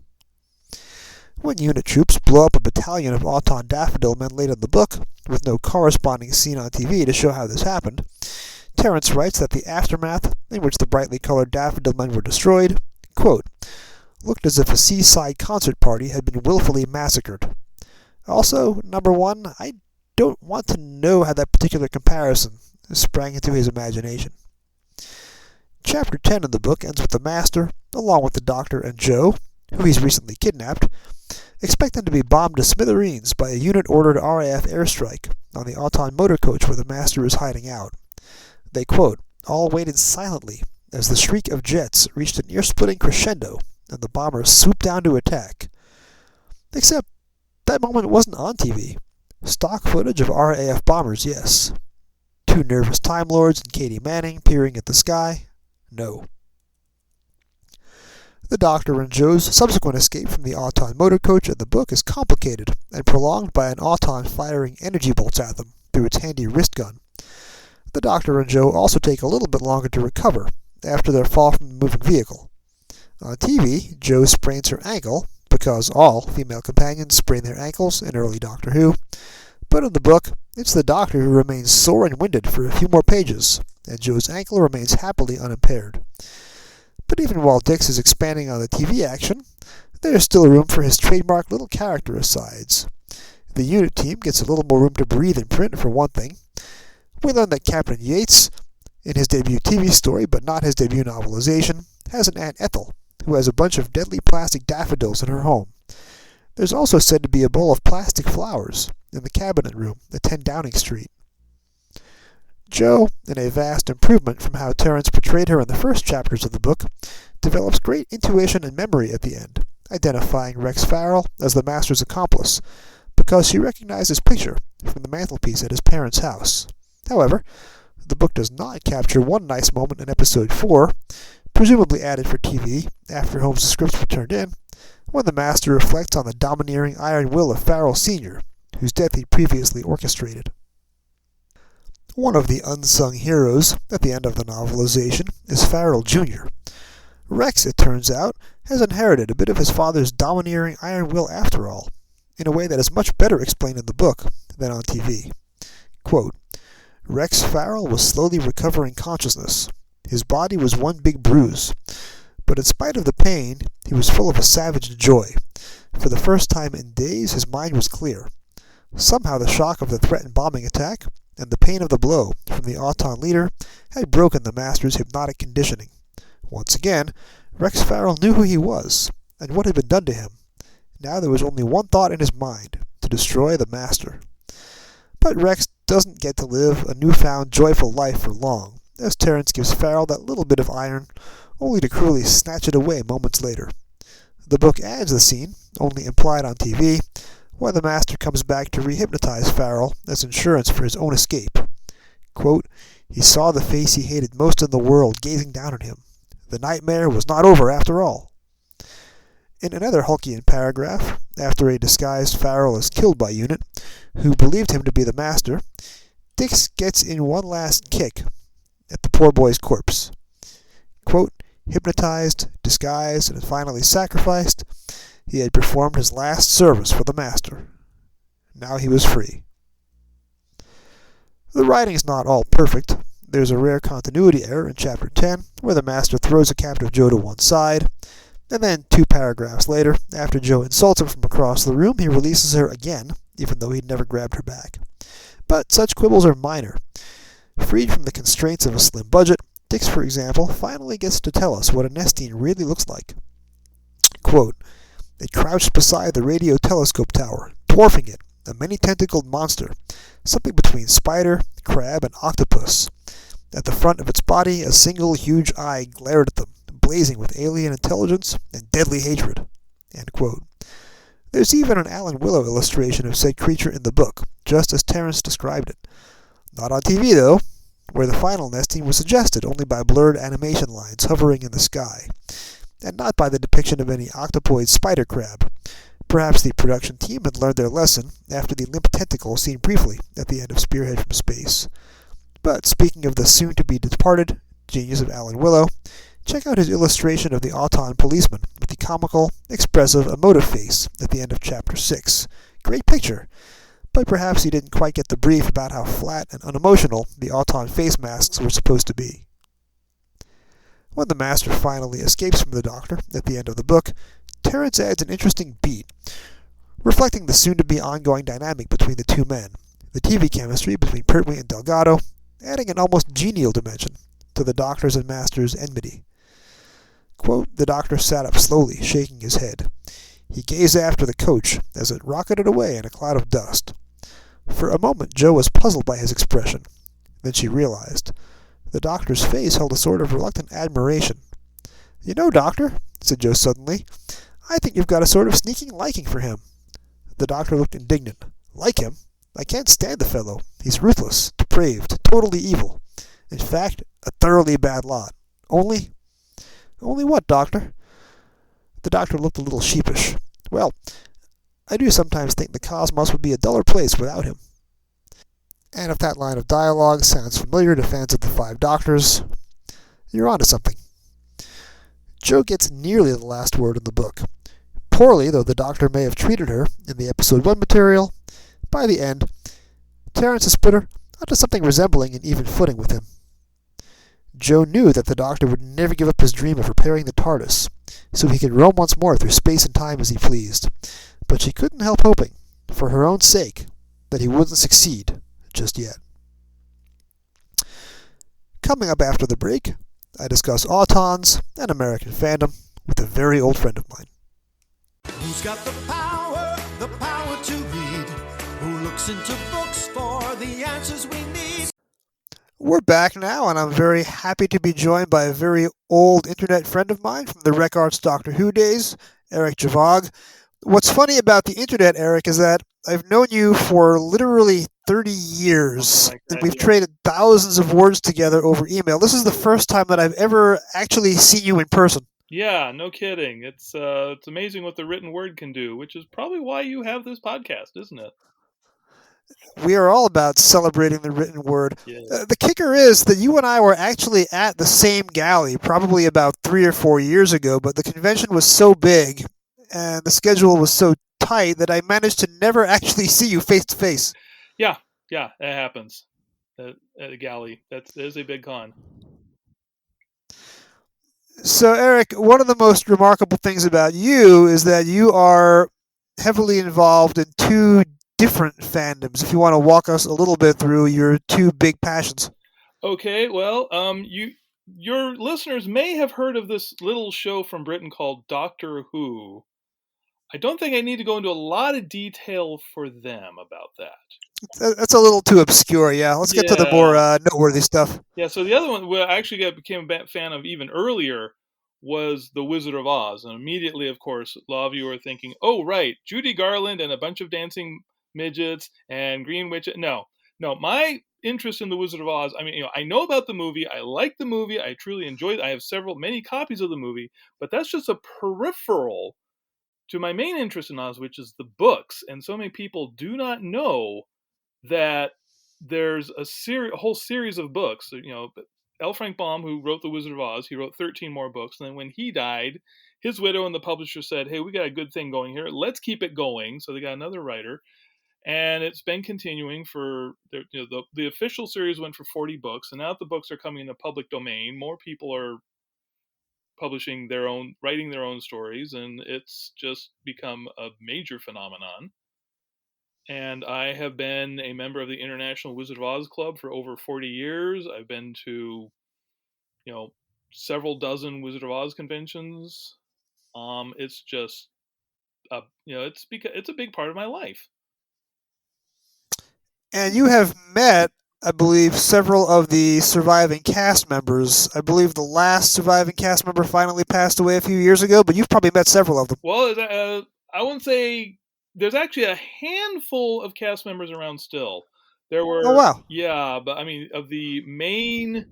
When unit troops blow up a battalion of Auton Daffodil men late in the book, with no corresponding scene on TV to show how this happened, Terrance writes that the aftermath, in which the brightly colored Daffodil men were destroyed, quote, "looked as if a seaside concert party had been willfully massacred." Also, number one, I don't want to know how that particular comparison sprang into his imagination. Chapter 10 in the book ends with the Master, along with the Doctor and Jo, who he's recently kidnapped, expecting to be bombed to smithereens by a unit-ordered RAF airstrike on the Auton motor coach where the Master is hiding out. They, quote, "all waited silently as the shriek of jets reached an ear-splitting crescendo and the bombers swooped down to attack." Except that moment wasn't on TV. Stock footage of RAF bombers, yes. Two nervous Time Lords and Katie Manning peering at the sky, no. The The Doctor and Joe's subsequent escape from the Auton motor coach in the book is complicated and prolonged by an Auton firing energy bolts at them through its handy wrist gun. The Doctor and Joe also take a little bit longer to recover after their fall from the moving vehicle. On TV, Joe sprains her ankle, because all female companions sprain their ankles in early Doctor Who, but in the book, it's the Doctor who remains sore and winded for a few more pages, and Joe's ankle remains happily unimpaired. But even while Dicks is expanding on the TV action, there is still room for his trademark little character asides. The unit team gets a little more room to breathe in print, for one thing. We learn that Captain Yates, in his debut TV story but not his debut novelization, has an Aunt Ethel, who has a bunch of deadly plastic daffodils in her home. There's also said to be a bowl of plastic flowers in the cabinet room at 10 Downing Street. Jo, in a vast improvement from how Terrance portrayed her in the first chapters of the book, develops great intuition and memory at the end, identifying Rex Farrell as the Master's accomplice, because she recognized his picture from the mantelpiece at his parents' house. However, the book does not capture one nice moment in episode 4, presumably added for TV after Holmes' scripts were turned in, when the Master reflects on the domineering iron will of Farrell Sr., whose death he previously orchestrated. One of the unsung heroes at the end of the novelization is Farrell Jr. Rex, it turns out, has inherited a bit of his father's domineering iron will after all, in a way that is much better explained in the book than on TV. Quote, Rex Farrell was slowly recovering consciousness. His body was one big bruise, but in spite of the pain, he was full of a savage joy. For the first time in days, his mind was clear. Somehow the shock of the threatened bombing attack and the pain of the blow from the Auton leader had broken the Master's hypnotic conditioning. Once again, Rex Farrell knew who he was and what had been done to him. Now there was only one thought in his mind, to destroy the Master. But Rex doesn't get to live a newfound joyful life for long, as Terrance gives Farrell that little bit of iron, only to cruelly snatch it away moments later. The book adds the scene, only implied on TV, where the Master comes back to rehypnotize Farrell as insurance for his own escape. Quote, he saw the face he hated most in the world gazing down at him. The nightmare was not over after all. In another Hulkian paragraph, after a disguised Farrell is killed by Unit, who believed him to be the Master, Dicks gets in one last kick at the poor boy's corpse. Quote, hypnotized, disguised, and finally sacrificed, he had performed his last service for the Master. Now he was free. The writing's not all perfect. There's a rare continuity error in Chapter 10, where the Master throws a captive Jo to one side, and then 2 paragraphs later, after Jo insults him from across the room, he releases her again, even though he'd never grabbed her back. But such quibbles are minor. Freed from the constraints of a slim budget, Dicks, for example, finally gets to tell us what a Nestine really looks like. Quote, it crouched beside the radio telescope tower, dwarfing it, a many-tentacled monster, something between spider, crab, and octopus. At the front of its body, a single huge eye glared at them, blazing with alien intelligence and deadly hatred. End quote. There's even an Alan Willow illustration of said creature in the book, just as Terrance described it. Not on TV, though, where the final Nestine was suggested only by blurred animation lines hovering in the sky, and not by the depiction of any octopoid spider crab. Perhaps the production team had learned their lesson after the limp tentacle seen briefly at the end of Spearhead from Space. But speaking of the soon-to-be-departed genius of Alan Willow, check out his illustration of the Auton policeman with the comical, expressive, emotive face at the end of Chapter 6. Great picture, but perhaps he didn't quite get the brief about how flat and unemotional the Auton face masks were supposed to be. When the Master finally escapes from the Doctor at the end of the book, Terrance adds an interesting beat, reflecting the soon-to-be ongoing dynamic between the two men, the TV chemistry between Pertwee and Delgado, adding an almost genial dimension to the Doctor's and Master's enmity. Quote, the Doctor sat up slowly, shaking his head. He gazed after the coach as it rocketed away in a cloud of dust. For a moment Jo was puzzled by his expression. Then she realized. The Doctor's face held a sort of reluctant admiration. You know, Doctor, said Jo suddenly, I think you've got a sort of sneaking liking for him. The Doctor looked indignant. Like him? I can't stand the fellow. He's ruthless, depraved, totally evil. In fact, a thoroughly bad lot. Only what, Doctor? The Doctor looked a little sheepish. Well, I do sometimes think the cosmos would be a duller place without him. And if that line of dialogue sounds familiar to fans of the Five Doctors, you're onto something. Jo gets nearly the last word in the book. Poorly though the Doctor may have treated her in the episode 1 material, by the end, Terrance has put her onto something resembling an even footing with him. Jo knew that the Doctor would never give up his dream of repairing the TARDIS, so he could roam once more through space and time as he pleased, but she couldn't help hoping, for her own sake, that he wouldn't succeed just yet. Coming up after the break, I discuss Autons and American fandom with a very old friend of mine. Who's got the power to read? Who looks into books for the answers we need? We're back now, and I'm very happy to be joined by a very old internet friend of mine from the rec.arts.drwho days, Eric Gjovaag. What's funny about the internet, Eric, is that I've known you for literally 30 years, and we've traded thousands of words together over email. This is the first time that I've ever actually seen you in person. Yeah, no kidding. It's amazing what the written word can do, which is probably why you have this podcast, isn't it? We are all about celebrating the written word. Yeah. The kicker is that you and I were actually at the same galley probably about 3 or 4 years ago, but the convention was so big and the schedule was so tight that I managed to never actually see you face to face. Yeah, it happens at a galley. That is a big con. So, Eric, one of the most remarkable things about you is that you are heavily involved in two different fandoms. If you want to walk us a little bit through your two big passions. Okay, well, your listeners may have heard of this little show from Britain called Doctor Who. I don't think I need to go into a lot of detail for them about that. That's a little too obscure, yeah. Let's get to the more noteworthy stuff. Yeah, so the other one I actually became a fan of even earlier was The Wizard of Oz. And immediately, of course, a lot of you are thinking, oh, right, Judy Garland and a bunch of dancing midgets and green witches. No, my interest in The Wizard of Oz, I know about the movie. I like the movie. I truly enjoyed it. I have many copies of the movie, but that's just a peripheral to my main interest in Oz, which is the books. And so many people do not know that there's a whole series of books. L. Frank Baum, who wrote The Wizard of Oz, he wrote 13 more books. And then when he died, his widow and the publisher said, hey, we got a good thing going here. Let's keep it going. So they got another writer. And it's been continuing for, the official series went for 40 books. And now that the books are coming in the public domain, more people are publishing writing their own stories. And it's just become a major phenomenon. And I have been a member of the International Wizard of Oz Club for over 40 years. I've been to, several dozen Wizard of Oz conventions. It's just, it's a big part of my life. And you have met, I believe, several of the surviving cast members. I believe the last surviving cast member finally passed away a few years ago, but you've probably met several of them. Well, I wouldn't say. There's actually a handful of cast members around still. There were, oh wow, yeah, but of the main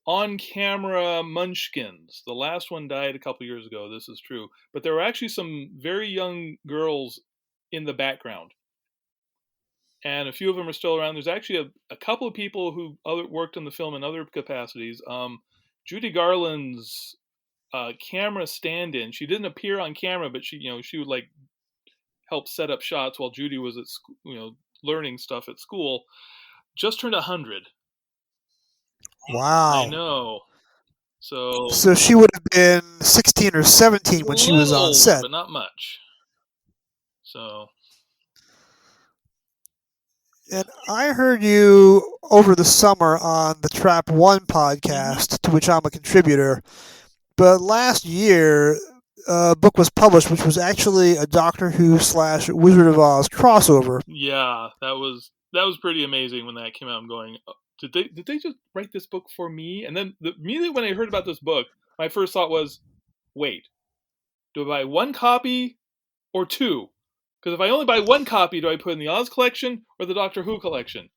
on-camera munchkins, the last one died a couple years ago. This is true, but there were actually some very young girls in the background, and a few of them are still around. There's actually a couple of people who worked on the film in other capacities. Judy Garland's camera stand-in. She didn't appear on camera, but she would help set up shots while Judy was at school, learning stuff at school. Just turned 100. Wow. I know. So she would have been 16 or 17 when she was on set, but not much. So. And I heard you over the summer on the Trap One podcast, to which I'm a contributor. But last year, a book was published, which was actually a Doctor Who / Wizard of Oz crossover. Yeah, that was pretty amazing when that came out. I'm going, did they just write this book for me? And then immediately when I heard about this book, my first thought was, wait, do I buy one copy or two? Because if I only buy one copy, do I put in the Oz collection or the Doctor Who collection?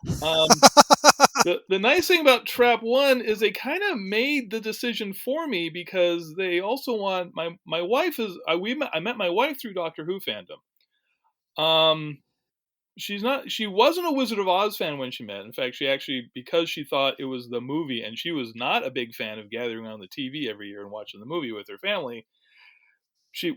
The nice thing about Trap One is they kind of made the decision for me, because they also want my wife is I met my wife through Doctor Who fandom. She wasn't a Wizard of Oz fan when she met. In fact, she actually, because she thought it was the movie, and she was not a big fan of gathering around the TV every year and watching the movie with her family.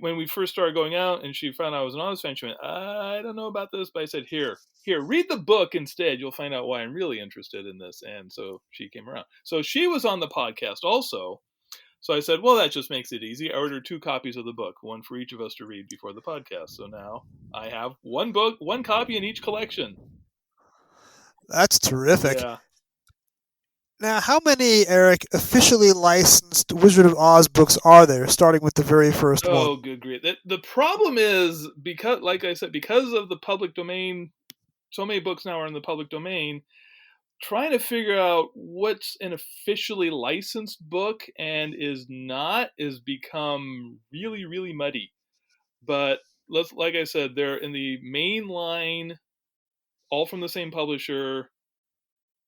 When we first started going out and she found out I was an Oz fan, she went, I don't know about this, but I said, here, read the book instead. You'll find out why I'm really interested in this. And so she came around. So she was on the podcast also. So I said, well, that just makes it easy. I ordered 2 copies of the book, one for each of us to read before the podcast. So now I have one book, one copy in each collection. That's terrific. Yeah. Now, how many, Eric, officially licensed Wizard of Oz books are there, starting with the very first one? Oh, good grief. The problem is, because, like I said, because of the public domain, so many books now are in the public domain, trying to figure out what's an officially licensed book and is not is become really, really muddy. But like I said, they're in the main line, all from the same publisher.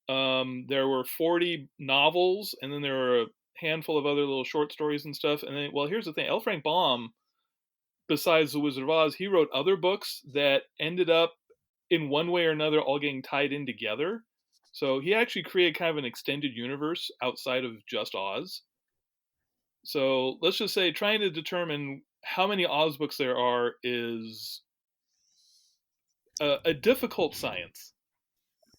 There were 40 novels, and then there were a handful of other little short stories and stuff. And then, well, here's the thing: L. Frank Baum, besides The Wizard of Oz, he wrote other books that ended up, in one way or another, all getting tied in together. So he actually created kind of an extended universe outside of just Oz. So let's just say trying to determine how many Oz books there are is a difficult science.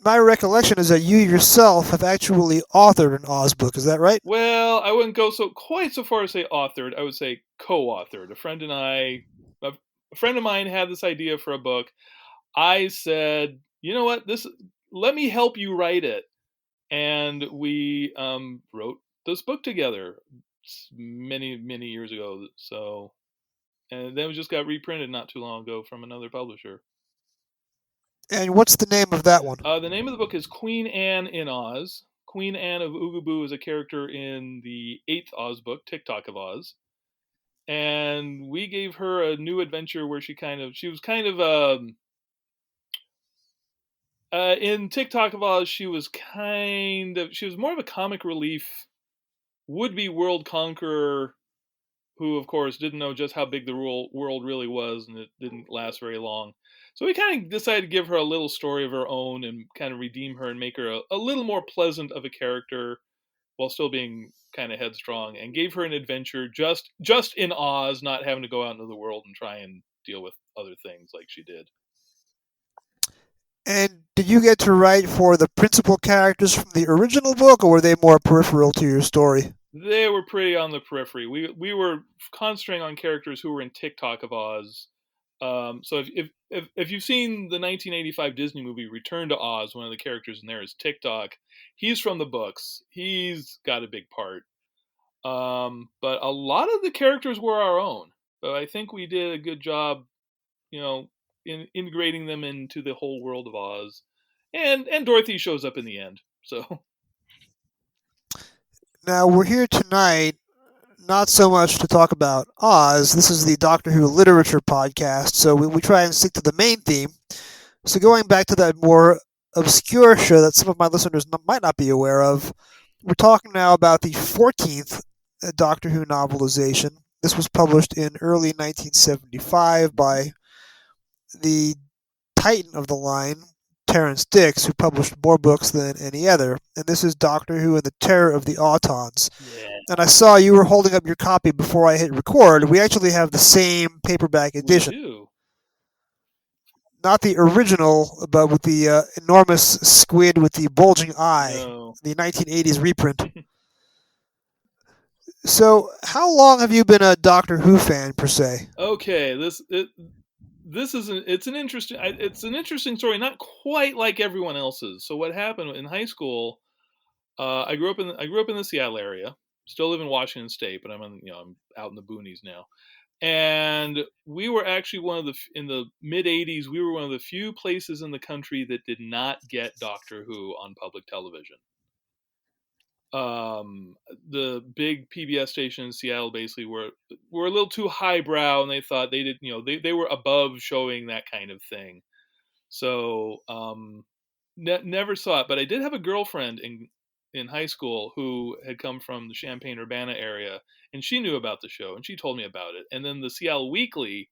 My recollection is that you yourself have actually authored an Oz book. Is that right? Well, I wouldn't go quite so far as say authored. I would say co-authored. A friend of mine had this idea for a book. I said, you know what, let me help you write it. And we wrote this book together many, many years ago. So, and then it just got reprinted not too long ago from another publisher. And what's the name of that one? The name of the book is Queen Anne in Oz. Queen Anne of Oogaboo is a character in the 8th Oz book, TikTok of Oz. And we gave her a new adventure where she was kind of in TikTok of Oz, she was more of a comic relief would-be world conqueror who, of course, didn't know just how big the world really was, and it didn't last very long. So we kind of decided to give her a little story of her own and kind of redeem her and make her a little more pleasant of a character while still being kind of headstrong, and gave her an adventure just in Oz, not having to go out into the world and try and deal with other things like she did. And did you get to write for the principal characters from the original book, or were they more peripheral to your story? They were pretty on the periphery. We were concentrating on characters who were in TikTok of Oz. So if you've seen the 1985 Disney movie Return to Oz, one of the characters in there is TikTok. He's from the books. He's got a big part. But a lot of the characters were our own. But I think we did a good job, in integrating them into the whole world of Oz. And Dorothy shows up in the end. So now, we're here tonight not so much to talk about Oz. This is the Doctor Who literature podcast, so we try and stick to the main theme. So going back to that more obscure show that some of my listeners might not be aware of, we're talking now about the 14th Doctor Who novelization. This was published in early 1975 by the titan of the line, Terrance Dicks, who published more books than any other. And this is Doctor Who and the Terror of the Autons. yeah. And I saw you were holding up your copy before I hit record. We actually have the same paperback edition. We do. Not the original, but with the enormous squid with the bulging eye. No. The 1980s reprint. So, how long have you been a Doctor Who fan, per se? Okay, it's an interesting story, not quite like everyone else's. So what happened in high school? I grew up in the Seattle area. Still live in Washington State, but I'm out in the boonies now. And we were actually in the mid '80s. We were one of the few places in the country that did not get Doctor Who on public television. The big PBS stations in Seattle basically were a little too highbrow, and they thought they were above showing that kind of thing. So never saw it, but I did have a girlfriend in high school who had come from the Champaign-Urbana area, and she knew about the show, and she told me about it. And then the Seattle Weekly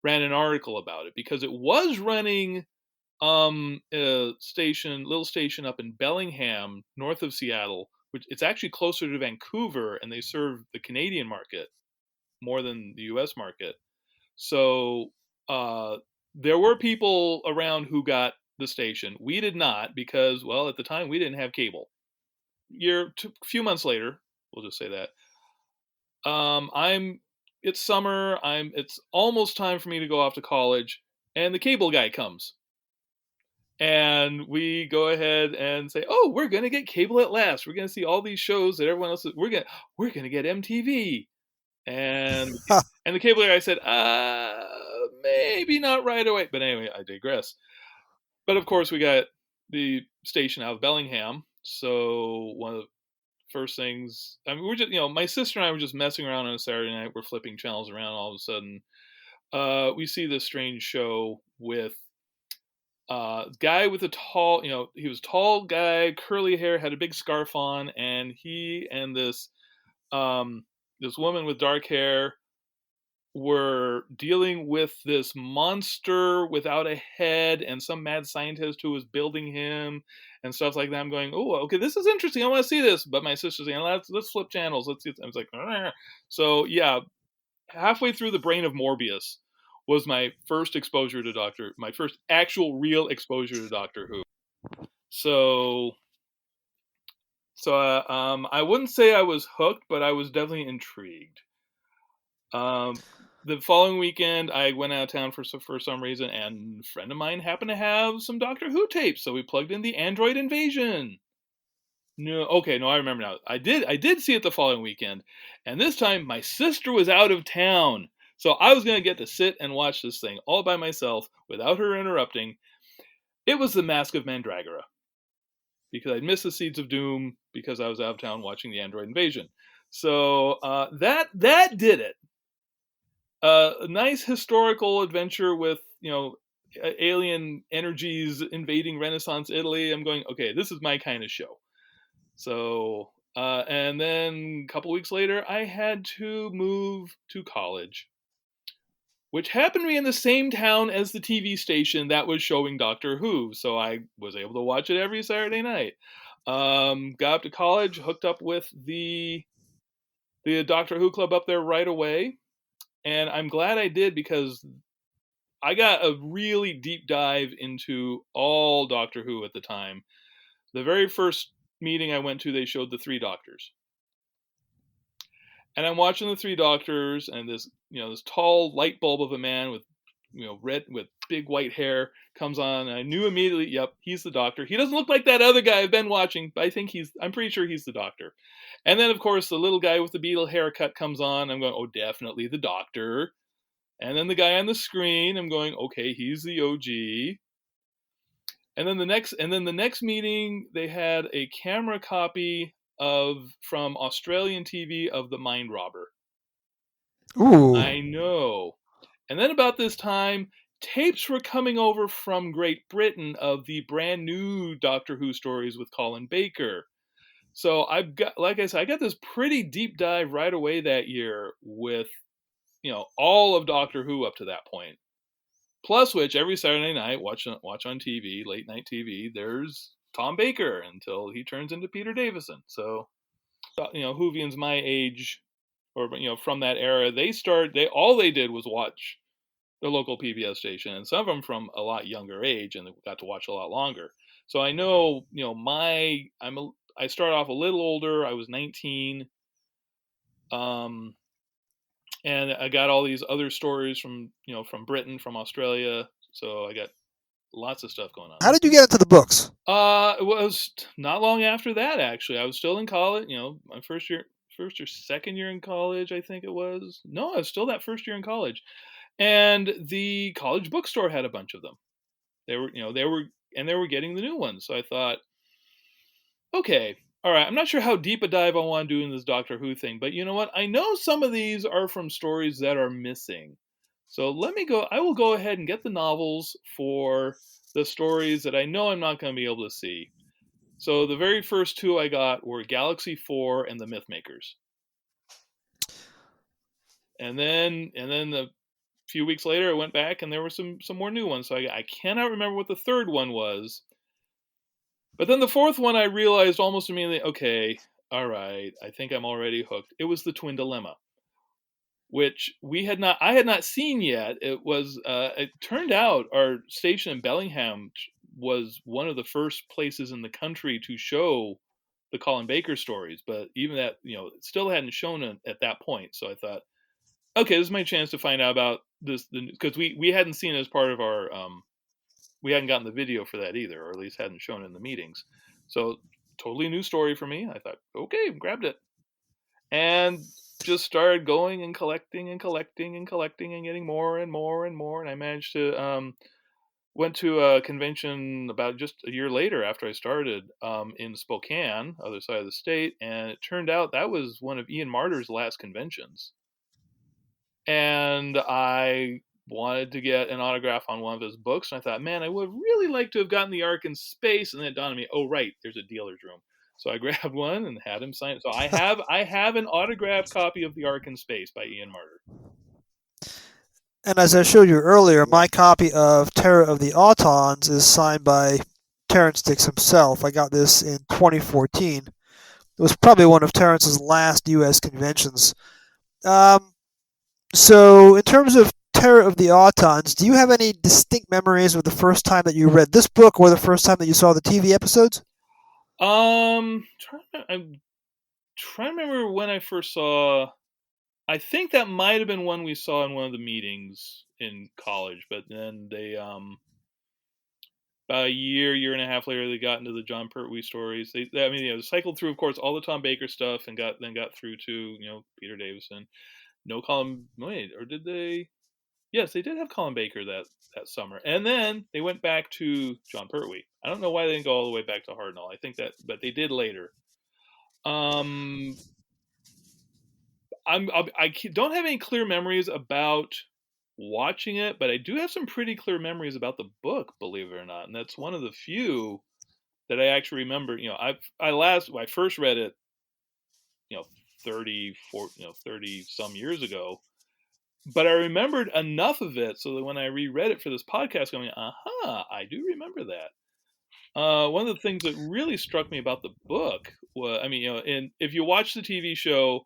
ran an article about it because it was running a little station up in Bellingham, north of Seattle, which it's actually closer to Vancouver, and they serve the Canadian market more than the U.S. market. So there were people around who got the station. We did not because, well, at the time we didn't have cable. A few months later, we'll just say that. It's summer. It's almost time for me to go off to college, and the cable guy comes. And we go ahead and say, "Oh, we're gonna get cable at last. We're gonna see all these shows that everyone else is. We're gonna get MTV." And the cable guy said, maybe not right away. But anyway, I digress. But of course, we got the station out of Bellingham. So one of the first things, I mean, we're just, my sister and I were just messing around on a Saturday night. We're flipping channels around. All of a sudden, we see this strange show with guy with a tall, he was a tall guy, curly hair, had a big scarf on, and he and this woman with dark hair were dealing with this monster without a head and some mad scientist who was building him and stuff like that. I'm going, oh, okay, this is interesting. I want to see this. But my sister's saying, let's flip channels. Let's see. I was like, argh. So yeah, halfway through the brain of Morbius was my first exposure to my first actual real exposure to Doctor Who. So I wouldn't say I was hooked, but I was definitely intrigued. The following weekend, I went out of town for some reason, and a friend of mine happened to have some Doctor Who tapes, so we plugged in the Android Invasion. No, I remember now. I did see it the following weekend, and this time my sister was out of town, so I was going to get to sit and watch this thing all by myself without her interrupting. It was The Mask of Mandragora, because I'd missed the Seeds of Doom because I was out of town watching the Android Invasion. So that did it. A nice historical adventure with, alien energies invading Renaissance Italy. I'm going, okay, this is my kind of show. So, and then a couple weeks later, I had to move to college, which happened to be in the same town as the TV station that was showing Doctor Who. So I was able to watch it every Saturday night. Got up to college, hooked up with the Doctor Who club up there right away. And I'm glad I did, because I got a really deep dive into all Doctor Who at the time. The very first meeting I went to, they showed the 3 Doctors. And I'm watching the 3 Doctors, and this tall light bulb of a man with, red, with big white hair comes on, and I knew immediately, yep, he's the Doctor. He doesn't look like that other guy I've been watching, but I'm pretty sure he's the Doctor. And then, of course, the little guy with the beetle haircut comes on. I'm going, oh, definitely the Doctor. And then the guy on the screen, I'm going, okay, he's the OG. And then the next meeting, they had a camera copy from Australian TV of The Mind Robber. Ooh. I know. And then about this time, tapes were coming over from Great Britain of the brand new Doctor Who stories with Colin Baker. So I've got, like I said, I got this pretty deep dive right away that year with, all of Doctor Who up to that point. Plus which, every Saturday night, watch on TV, late night TV, there's Tom Baker until he turns into Peter Davison. So, Whovians my age, or from that era, all they did was watch the local PBS station, and some of them from a lot younger age, and they got to watch a lot longer. So I know, I started off a little older. I was 19. And I got all these other stories from Britain, from Australia. So I got lots of stuff going on. How did you get into the books? It was not long after that, actually. I was still in college, my first or second year in college, I think it was. No, I was still that first year in college. And the college bookstore had a bunch of them. They were getting the new ones. So I thought, okay, all right, I'm not sure how deep a dive I want to do in this Doctor Who thing, but you know what? I know some of these are from stories that are missing. So I will go ahead and get the novels for the stories that I know I'm not going to be able to see. So the very first two I got were Galaxy 4 and the Mythmakers. And then a few weeks later I went back and there were some more new ones. So I cannot remember what the third one was. But then the fourth one I realized almost immediately, okay, all right, I think I'm already hooked. It was the Twin Dilemma, which I had not seen yet. It turned out our station in Bellingham was one of the first places in the country to show the Colin Baker stories, but even that, it still hadn't shown it at that point. So I thought, okay, this is my chance to find out about this, because we hadn't seen it as part of our, we hadn't gotten the video for that either, or at least hadn't shown it in the meetings. So totally new story for me. I thought, okay, grabbed it. And just started going and collecting and collecting and collecting and getting more and more and more. And I managed to, went to a convention about just a year later after I started, in Spokane, other side of the state. And it turned out that was one of Ian Marter's last conventions. And I wanted to get an autograph on one of his books. And I thought, man, I would really like to have gotten the Ark in Space. And then it dawned on me, oh, right, there's a dealer's room. So I grabbed one and had him sign it. So I have an autographed copy of The Ark in Space by Ian Marter. And as I showed you earlier, my copy of Terror of the Autons is signed by Terrance Dicks himself. I got this in 2014. It was probably one of Terrance's last U.S. conventions. So in terms of Terror of the Autons, do you have any distinct memories of the first time that you read this book or the first time that you saw the TV episodes? I'm trying to remember when I first saw. I think that might have been one we saw in one of the meetings in college, but then they, about a year and a half later, they got into the John Pertwee stories. They cycled through, of course, all the Tom Baker stuff, and got through to Peter Davison. No Colin. Wait, or did they? Yes, they did have Colin Baker that summer, and then they went back to John Pertwee. I don't know why they didn't go all the way back to Hartnell. I think that, but they did later. I don't have any clear memories about watching it, but I do have some pretty clear memories about the book, believe it or not, and that's one of the few that I actually remember. I first read it, 30 some years ago, but I remembered enough of it so that when I reread it for this podcast, going, I do remember that. One of the things that really struck me about the book was, and if you watch the TV show,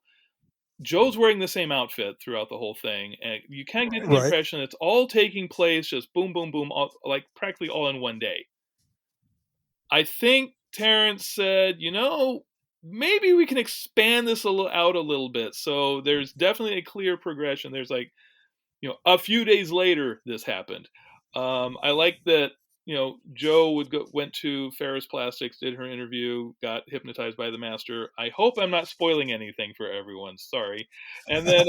Joe's wearing the same outfit throughout the whole thing, and you can get the impression it's all taking place just boom, boom, boom, like practically all in one day. I think Terrance said, maybe we can expand this out a little bit. So there's definitely a clear progression. There's a few days later, this happened. I like that. Joe went to Ferris Plastics, did her interview, got hypnotized by the master. I hope I'm not spoiling anything for everyone. Sorry. And then,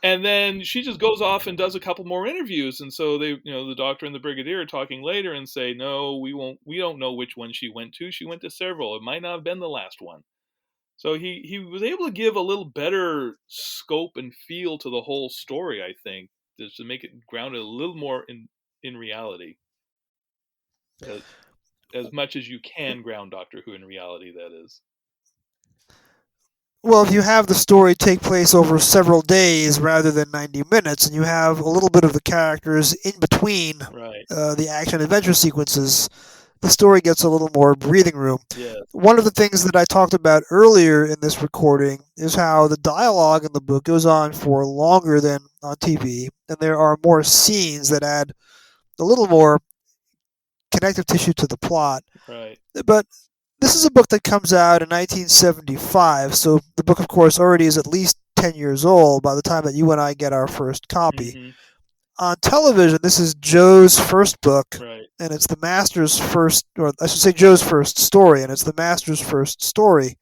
and then she just goes off and does a couple more interviews. And so they, the doctor and the brigadier are talking later and say, no, we don't know which one she went to. She went to several. It might not have been the last one. So he was able to give a little better scope and feel to the whole story, I think, just to make it grounded a little more in reality, as much as you can ground Doctor Who in reality, that is. Well, if you have the story take place over several days rather than 90 minutes, and you have a little bit of the characters in between the action-adventure sequences, the story gets a little more breathing room. Yeah. One of the things that I talked about earlier in this recording is how the dialogue in the book goes on for longer than on TV, and there are more scenes that add a little more connective tissue to the plot. Right. But this is a book that comes out in 1975, so the book, of course, already is at least 10 years old by the time that you and I get our first copy. Mm-hmm. On television, this is Joe's first book, and it's the Master's first, or I should say Joe's first story, and it's the Master's first story.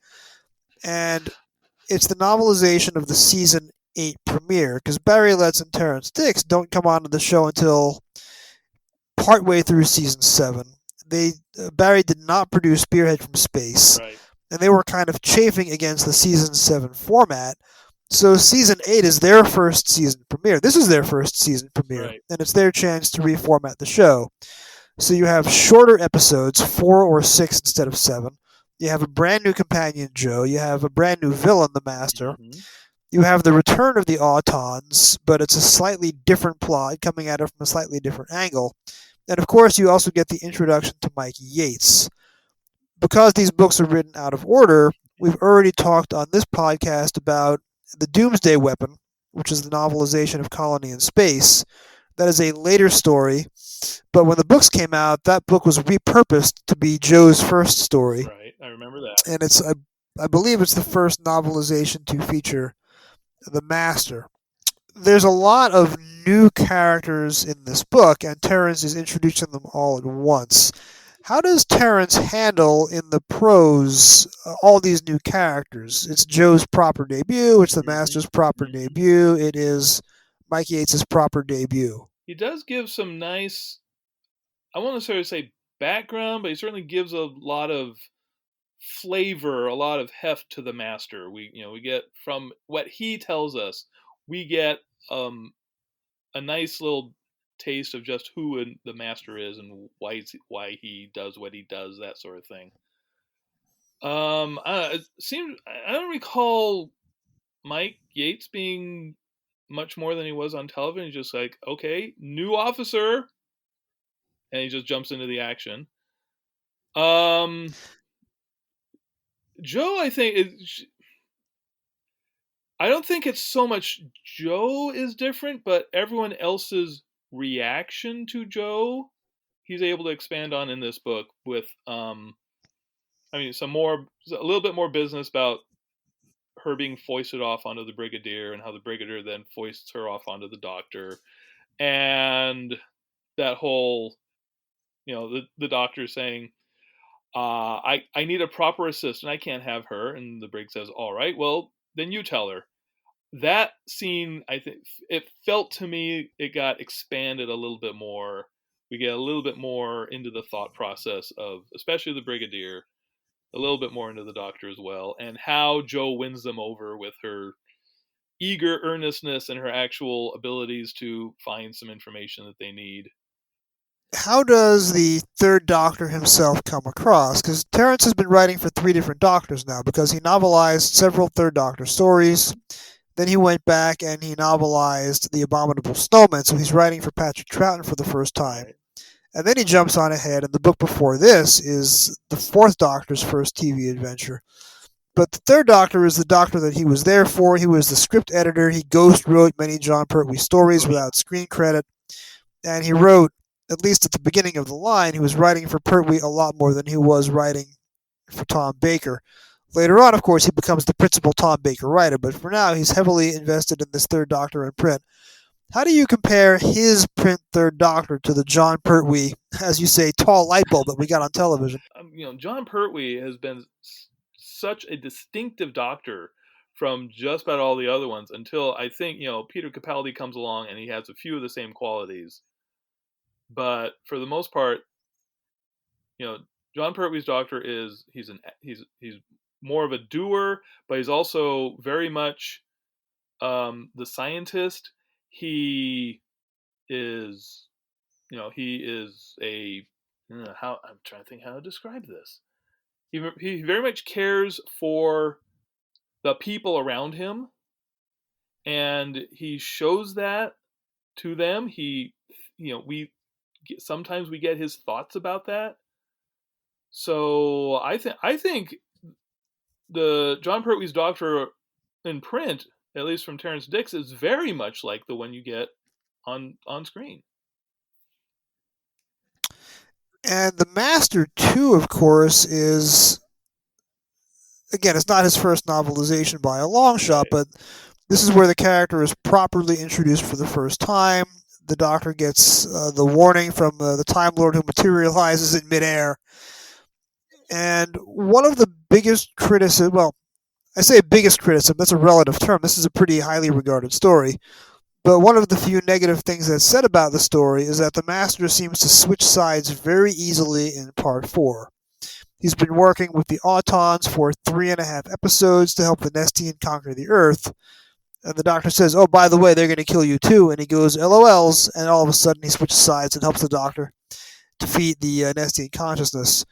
And it's the novelization of the Season 8 premiere, because Barry Letts and Terrance Dicks don't come onto the show until partway through Season 7. Barry did not produce Spearhead from Space, and they were kind of chafing against the Season 7 format. So season 8 is their first season premiere. This is their first season premiere, Right. and it's their chance to reformat the show. So you have shorter episodes, 4 or 6 instead of 7. You have a brand new companion, Joe. You have a brand new villain, the Master. Mm-hmm. You have the return of the Autons, but it's a slightly different plot coming at it from a slightly different angle. And of course, you also get the introduction to Mike Yates. Because these books are written out of order, we've already talked on this podcast about the Doomsday Weapon, which is the novelization of Colony in Space. That is a later story, but when the books came out, that book was repurposed to be Joe's first story. Right. I remember that. And I believe it's the first novelization to feature the Master. There's a lot of new characters in this book, and Terrance is introducing them all at once. How does Terrance handle in the prose all these new characters? It's Joe's proper debut, it's the Master's proper debut, it is Mike Yates' proper debut. He does give some nice, I won't necessarily say background, but he certainly gives a lot of flavor, a lot of heft to the Master. We get from what he tells us, we get a nice little taste of just who the Master is and why he does what he does, that sort of thing. It seems I don't recall Mike Yates being much more than he was on television. He's just like, okay, new officer, and he just jumps into the action. Joe, I think I don't think it's so much Joe is different, but everyone else's reaction to Joe, he's able to expand on in this book with, a little bit more business about her being foisted off onto the Brigadier and how the Brigadier then foists her off onto the Doctor. And that whole, the Doctor saying, I need a proper assistant. I can't have her. And the Brig says, all right, well, then you tell her. That scene, I think, it felt to me it got expanded a little bit more. We get a little bit more into the thought process of, especially the Brigadier, a little bit more into the Doctor as well, and how Joe wins them over with her eager earnestness and her actual abilities to find some information that they need. How does the third Doctor himself come across? Because Terrance has been writing for 3 different Doctors now, because he novelized several Third Doctor stories. Then he went back and he novelized The Abominable Snowman, so he's writing for Patrick Troughton for the first time. And then he jumps on ahead, and the book before this is the 4th Doctor's first TV adventure. But the 3rd Doctor is the Doctor that he was there for. He was the script editor. He ghost wrote many Jon Pertwee stories without screen credit. And he wrote, at least at the beginning of the line, he was writing for Pertwee a lot more than he was writing for Tom Baker. Later on, of course, he becomes the principal Tom Baker writer, but for now, he's heavily invested in this 3rd Doctor in print. How do you compare his print 3rd Doctor to the Jon Pertwee, as you say, tall light bulb that we got on television? Jon Pertwee has been such a distinctive Doctor from just about all the other ones until I think, Peter Capaldi comes along and he has a few of the same qualities. But for the most part, Jon Pertwee's Doctor is he's more of a doer, but he's also very much the scientist. He is, he is a how I'm trying to think how to describe this. He very much cares for the people around him, and he shows that to them. Sometimes we get his thoughts about that. So I think the Jon Pertwee's Doctor in print, at least from Terrance Dicks, is very much like the one you get on screen. And the Master, too, of course, is, again, it's not his first novelization by a long shot, but this is where the character is properly introduced for the first time. The Doctor gets the warning from the Time Lord who materializes in midair. And one of the biggest criticism, well, I say biggest criticism, that's a relative term. This is a pretty highly regarded story. But one of the few negative things that's said about the story is that the Master seems to switch sides very easily in Part 4. He's been working with the Autons for 3.5 episodes to help the Nestian conquer the Earth. And the doctor says, "Oh, by the way, they're going to kill you too." And he goes, "LOLs," and all of a sudden he switches sides and helps the doctor defeat the Nestian consciousness.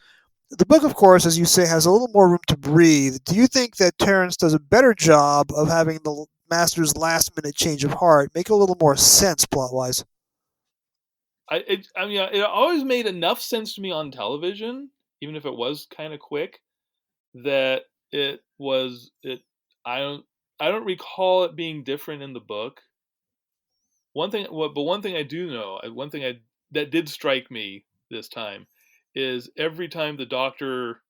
The book, of course, as you say, has a little more room to breathe. Do you think that Terrance does a better job of having the Master's last-minute change of heart make a little more sense plot-wise? I mean, it always made enough sense to me on television, even if it was kind of quick, that it was it. I don't recall it being different in the book. One thing, but one thing I do know, one thing that did strike me this time, is every time the Doctor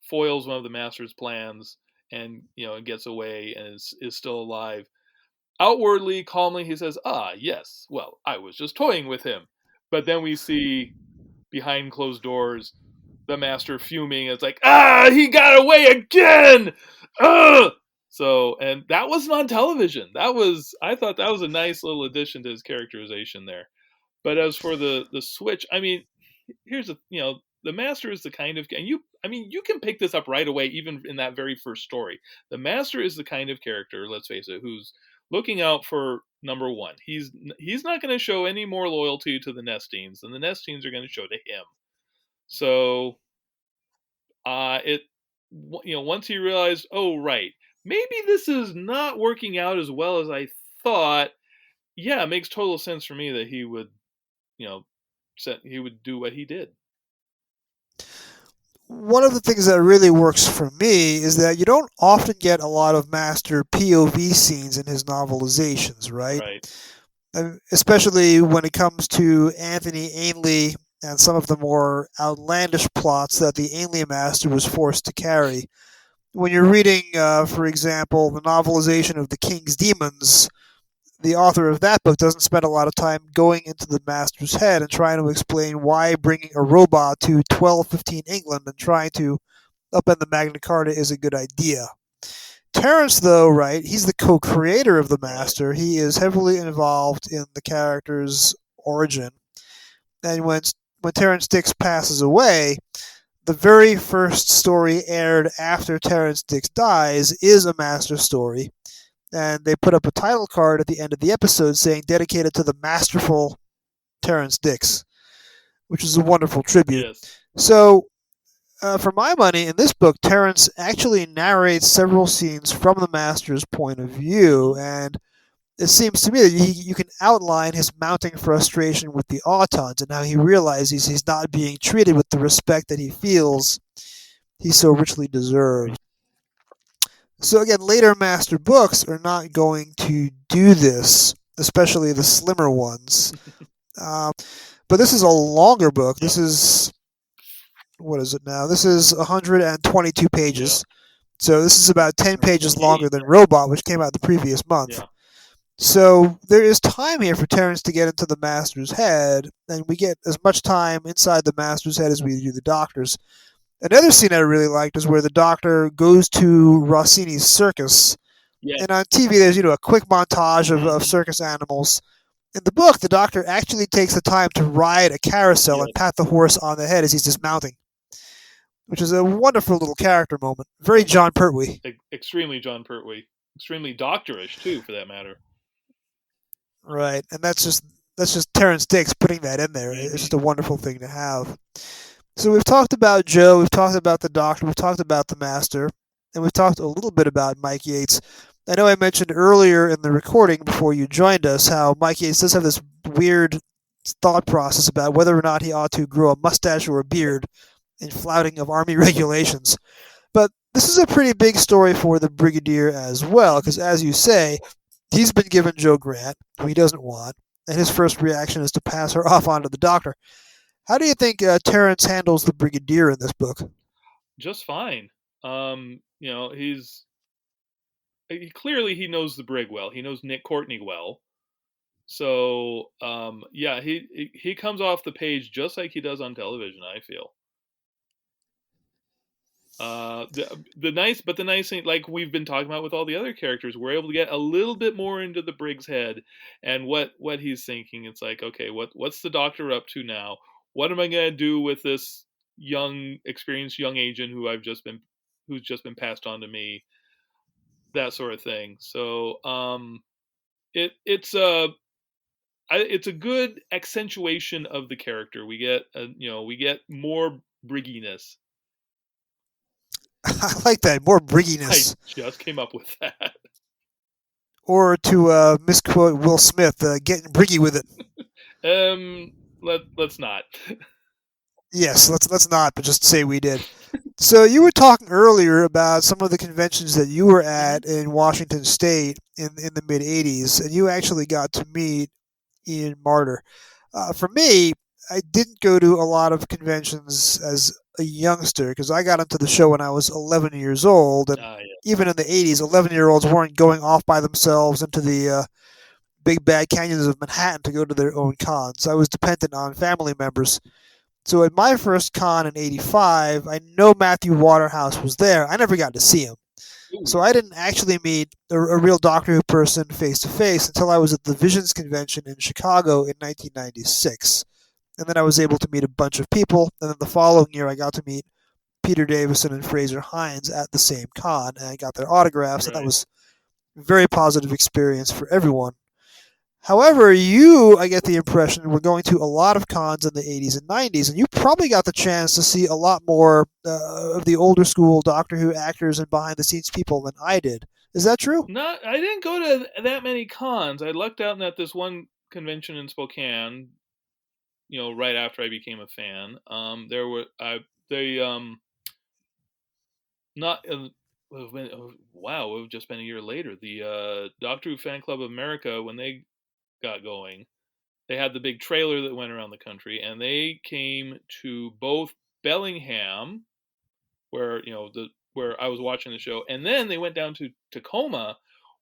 foils one of the Master's plans and gets away and is still alive, outwardly calmly he says, "Ah, yes, well, I was just toying with him," but then we see behind closed doors the Master fuming. It's like, he got away again. Ugh! So, and that wasn't on television. I thought that was a nice little addition to his characterization there. But as for the switch, I mean, here's the Master is the kind of, and you can pick this up right away, even in that very first story. The Master is the kind of character, let's face it, who's looking out for number one. He's not going to show any more loyalty to the Nestines than the Nestines are going to show to him. So, it once he realized, oh right, maybe this is not working out as well as I thought. Yeah, it makes total sense for me that he would, he would do what he did. One of the things that really works for me is that you don't often get a lot of Master POV scenes in his novelizations, right? Especially when it comes to Anthony Ainley and some of the more outlandish plots that the Ainley Master was forced to carry. When you're reading, for example, the novelization of The King's Demons, the author of that book doesn't spend a lot of time going into the Master's head and trying to explain why bringing a robot to 1215 England and trying to upend the Magna Carta is a good idea. Terrance, though, right, he's the co-creator of the Master. He is heavily involved in the character's origin. And when Terrance Dicks passes away, the very first story aired after Terrance Dicks dies is a Master story. And they put up a title card at the end of the episode saying dedicated to the masterful Terrance Dicks, which is a wonderful tribute. Yes. So, for my money, in this book, Terrance actually narrates several scenes from the Master's point of view, and it seems to me that you can outline his mounting frustration with the Autons and how he realizes he's not being treated with the respect that he feels he so richly deserves. So again, later Master books are not going to do this, especially the slimmer ones. But this is a longer book. This is, what is it now? This is 122 pages. So this is about 10 pages longer than Robot, which came out the previous month. So there is time here for Terrance to get into the Master's head, and we get as much time inside the Master's head as we do the Doctor's. Another scene I really liked is where the Doctor goes to Rossini's circus. Yeah. And on TV, there's a quick montage of circus animals. In the book, the Doctor actually takes the time to ride a carousel and pat the horse on the head as he's dismounting, which is a wonderful little character moment. Very John Pertwee. Extremely John Pertwee. Extremely doctorish, too, for that matter. Right, and that's just Terrance Dicks putting that in there. It's just a wonderful thing to have. So we've talked about Joe, we've talked about the Doctor, we've talked about the Master, and we've talked a little bit about Mike Yates. I know I mentioned earlier in the recording before you joined us how Mike Yates does have this weird thought process about whether or not he ought to grow a mustache or a beard in flouting of Army regulations. But this is a pretty big story for the Brigadier as well, because as you say, he's been given Jo Grant, who he doesn't want, and his first reaction is to pass her off onto the Doctor. How do you think Terrance handles the Brigadier in this book? Just fine. Clearly he knows the Brig well. He knows Nick Courtney well. So he comes off the page just like he does on television, I feel. The nice thing, like we've been talking about with all the other characters, we're able to get a little bit more into the Brig's head and what he's thinking. It's like, okay, what's the Doctor up to now? What am I gonna do with this experienced young agent who's just been passed on to me? that sort of thing. So it's a good accentuation of the character. We get more brigginess. I like that, more I brigginess. just came up with that. Or to misquote Will Smith, getting briggy with it. Let's not. Yes, let's not, but just say we did. So you were talking earlier about some of the conventions that you were at in Washington State in the mid '80s, and you actually got to meet Ian Marter. For me, I didn't go to a lot of conventions as a youngster because I got into the show when I was 11 years old, and Yeah. even in the '80s, 11-year-olds weren't going off by themselves into the big bad canyons of Manhattan to go to their own cons. I was dependent on family members. So at my first con in '85, I know Matthew Waterhouse was there. I never got to see him. So I didn't actually meet a real Doctor Who person face to face until I was at the Visions convention in Chicago in 1996. And then I was able to meet a bunch of people. And then the following year, I got to meet Peter Davison and Fraser Hines at the same con, and I got their autographs, and that Right. was a very positive experience for everyone. However, you, I get the impression, were going to a lot of cons in the 80s and 90s, and you probably got the chance to see a lot more of the older school Doctor Who actors and behind the scenes people than I did. Is that true? I didn't go to that many cons. I lucked out at this one convention in Spokane. Right after I became a fan. There were they not. Wow, it would have just been a year later. The Doctor Who Fan Club of America, when they got going, they had the big trailer that went around the country, and they came to both Bellingham, where where I was watching the show, and then they went down to Tacoma,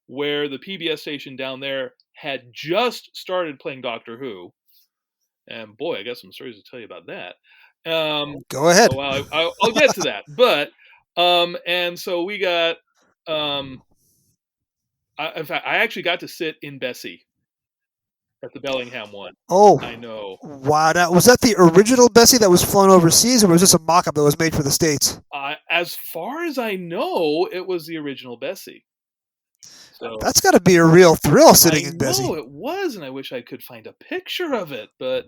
where the PBS station down there had just started playing Doctor Who. And boy, I got some stories to tell you about that. Go ahead. Oh, well, I'll get to that. But and so we got in fact, I actually got to sit in Bessie at the Bellingham one. Oh, I know. wow. Now, was that the original Bessie that was flown overseas, or was this a mock up that was made for the States? As far as I know, it was the original Bessie. So That's got to be a real thrill sitting in Bessie. I know it was, and I wish I could find a picture of it. But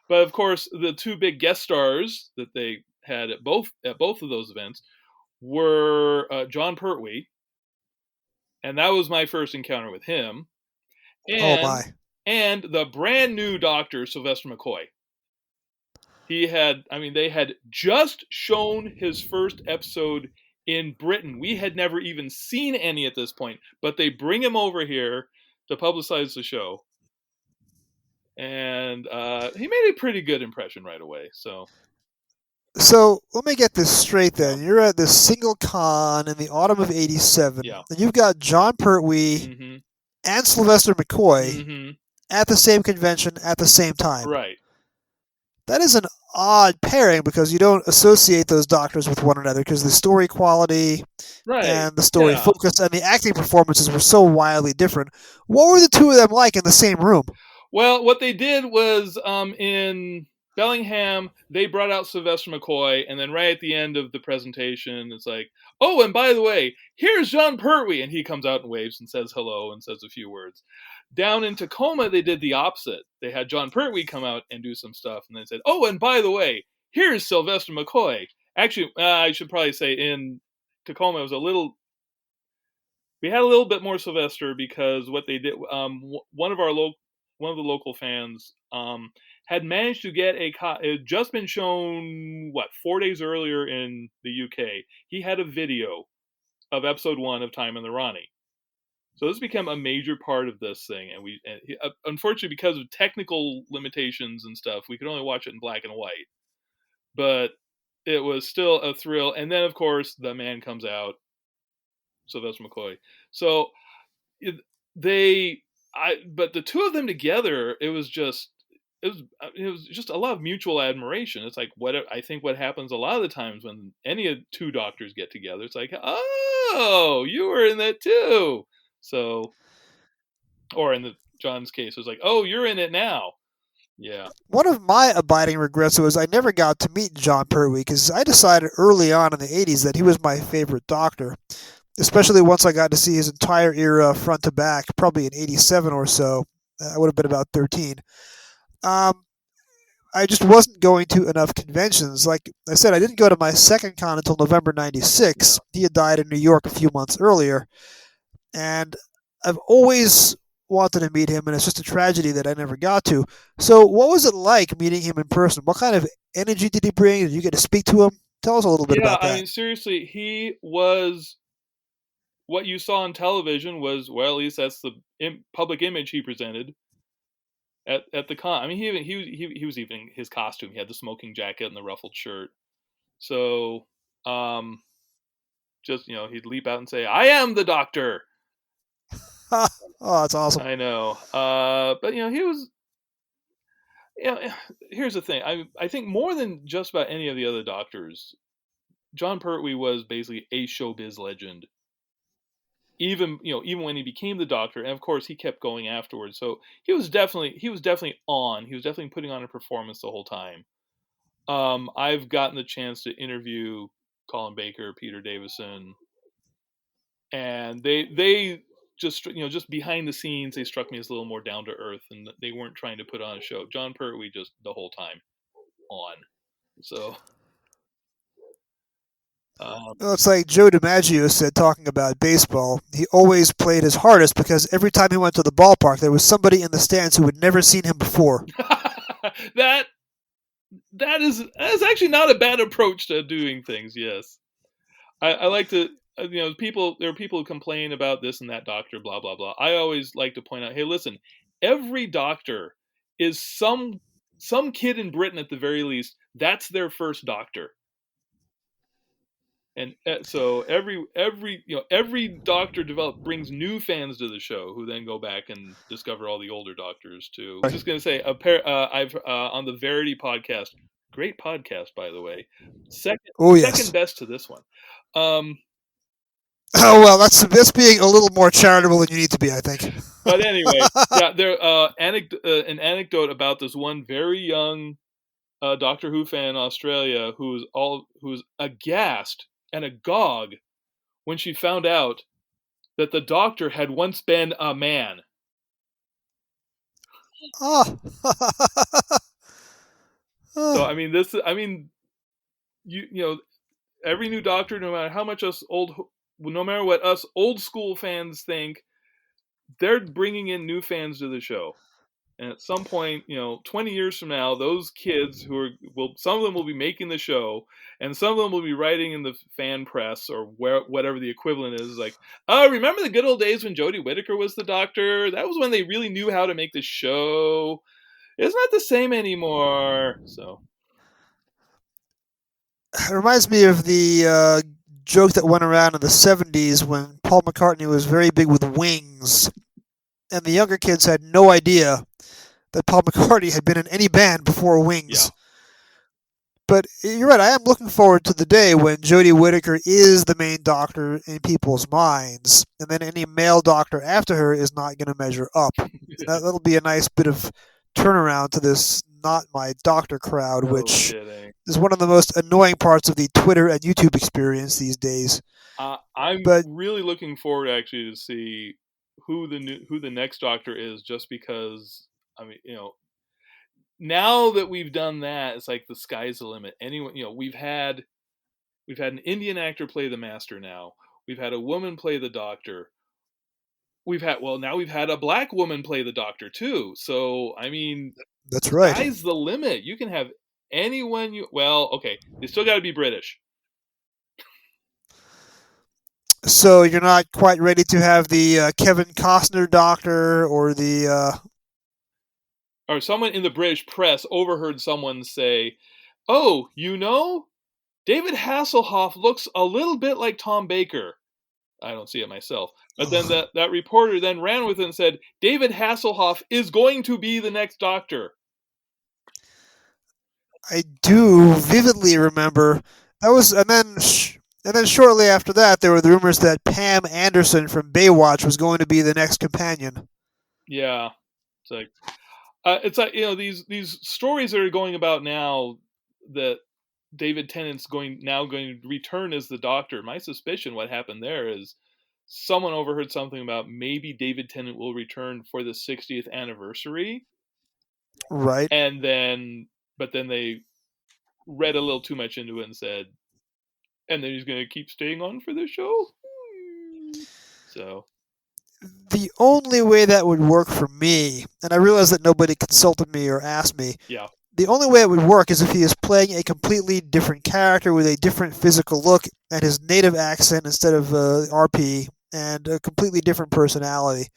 of course, the two big guest stars that they had at both of those events were John Pertwee, and that was my first encounter with him. Oh my! And the brand new Doctor, Sylvester McCoy. They had just shown his first episode in Britain. We had never even seen any at this point, but they bring him over here to publicize the show, and he made a pretty good impression right away. So let me get this straight then. Yeah. You're at this single con in the autumn of '87, Yeah. and you've got John Pertwee Mm-hmm. and Sylvester McCoy Mm-hmm. at the same convention at the same time. Right. That is an odd pairing because you don't associate those doctors with one another because the story quality Right. and the story Yeah. focus and the acting performances were so wildly different. What were the two of them like in the same room? Well, what they did was in Bellingham, they brought out Sylvester McCoy, and then right at the end of the presentation, it's like, oh, and by the way, here's John Pertwee, and he comes out and waves and says hello and says a few words. Down in Tacoma, they did the opposite. They had John Pertwee come out and do some stuff, and then said, oh, and by the way, here's Sylvester McCoy. Actually, I should probably say in Tacoma, it was we had a little bit more Sylvester because what they did, one of the local fans had managed to get it had just been shown 4 days earlier in the UK. He had a video of episode 1 of Time in the Ronnie. So this became a major part of this thing, and unfortunately, because of technical limitations and stuff, we could only watch it in black and white. But it was still a thrill. And then, of course, the man comes out, Sylvester McCoy. So but the two of them together, it was just a lot of mutual admiration. It's like I think what happens a lot of the times when any of two doctors get together, it's like, oh, you were in that too. So, or in John's case, it was like, oh, you're in it now. Yeah. One of my abiding regrets was I never got to meet John Pertwee because I decided early on in the '80s that he was my favorite Doctor. especially once I got to see his entire era front to back, probably in '87 or so. I would have been about 13. Um, I just wasn't going to enough conventions. Like I said, I didn't go to my second con until November '96. He had died in New York a few months earlier, and I've always wanted to meet him, and it's just a tragedy that I never got to. So, what was it like meeting him in person? What kind of energy did he bring? Did you get to speak to him? Tell us a little bit Yeah, about I that. mean, seriously, he was what you saw on television was, well, at least that's the public image he presented at the con. I mean, he was even his costume. He had the smoking jacket and the ruffled shirt. So, um, just he'd leap out and say, "I am the doctor." oh, that's awesome. I know, but he was. Yeah, here's the thing. I think more than just about any of the other doctors, John Pertwee was basically a showbiz legend. Even when he became the doctor, and of course he kept going afterwards. So he was definitely on. He was definitely putting on a performance the whole time. I've gotten the chance to interview Colin Baker, Peter Davison, and they just behind the scenes they struck me as a little more down to earth, and they weren't trying to put on a show. John Pertwee just the whole time on. So Well, it's like Joe DiMaggio said talking about baseball. He always played his hardest because every time he went to the ballpark, there was somebody in the stands who had never seen him before. that that is actually not a bad approach to doing things. Yes, I like to. There are people who complain about this and that doctor, blah blah blah. I always like to point out, hey, listen, every doctor is some kid in Britain at the very least. That's their first doctor. And so every doctor brings new fans to the show who then go back and discover all the older doctors too. I was just gonna say I've on the Verity podcast, great podcast by the way, second Oh yes. second best to this one. Oh well, that's being a little more charitable than you need to be, I think. But anyway, yeah, there an anecdote about this one very young Doctor Who fan in Australia who's aghast and agog when she found out that the Doctor had once been a man. Oh. So I mean, every new Doctor, no matter what us old school fans think, they're bringing in new fans to the show. And at some point, 20 years from now, those kids some of them will be making the show, and some of them will be writing in the fan press or whatever the equivalent is. Like, oh, remember the good old days when Jodie Whittaker was the Doctor? That was when they really knew how to make the show. It's not the same anymore. So It reminds me of the joke that went around in the '70s when Paul McCartney was very big with Wings, and the younger kids had no idea that Paul McCartney had been in any band before Wings. Yeah. But you're right. I am looking forward to the day when Jodie Whittaker is the main doctor in people's minds, and then any male doctor after her is not going to measure up. That'll be a nice bit of turnaround to this not my doctor crowd, which is one of the most annoying parts of the Twitter and YouTube experience these days. I'm really looking forward actually to see who the next doctor is, just because I mean, now that we've done that, it's like the sky's the limit. Anyone, we've had an Indian actor play the Master now. We've had a woman play the Doctor. Now we've had a black woman play the Doctor too. So, I mean, that's right. Sky's the limit. You can have anyone okay, they still got to be British. So you're not quite ready to have the Kevin Costner Doctor or the... Or someone in the British press overheard someone say, "Oh, David Hasselhoff looks a little bit like Tom Baker." I don't see it myself. But then that reporter then ran with it and said, "David Hasselhoff is going to be the next Doctor." I do vividly remember that was, and then shortly after that, there were the rumors that Pam Anderson from Baywatch was going to be the next companion. Yeah, it's like these stories that are going about now that David Tennant's going to return as the Doctor. My suspicion, what happened there is someone overheard something about maybe David Tennant will return for the 60th anniversary. Right. And then, but then they read a little too much into it and said, and then he's going to keep staying on for the show. So The only way that would work for me, and I realize that nobody consulted me or asked me, yeah, the only way it would work is if he is playing a completely different character with a different physical look and his native accent instead of RP and a completely different personality.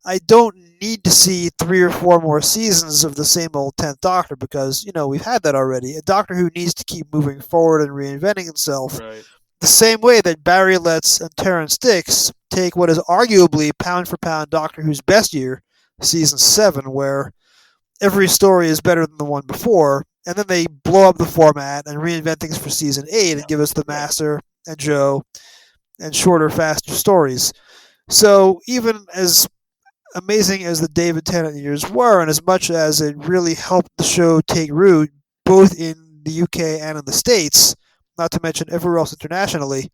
I don't need to see 3 or 4 more seasons of the same old 10th Doctor because, we've had that already. A Doctor who needs to keep moving forward and reinventing himself. right. The same way that Barry Letts and Terrance Dicks take what is arguably pound for pound Doctor Who's best year, season 7, where every story is better than the one before, and then they blow up the format and reinvent things for season 8 and give us the Master and Joe and shorter, faster stories. So even as amazing as the David Tennant years were, and as much as it really helped the show take root, both in the UK and in the States, not to mention everywhere else internationally,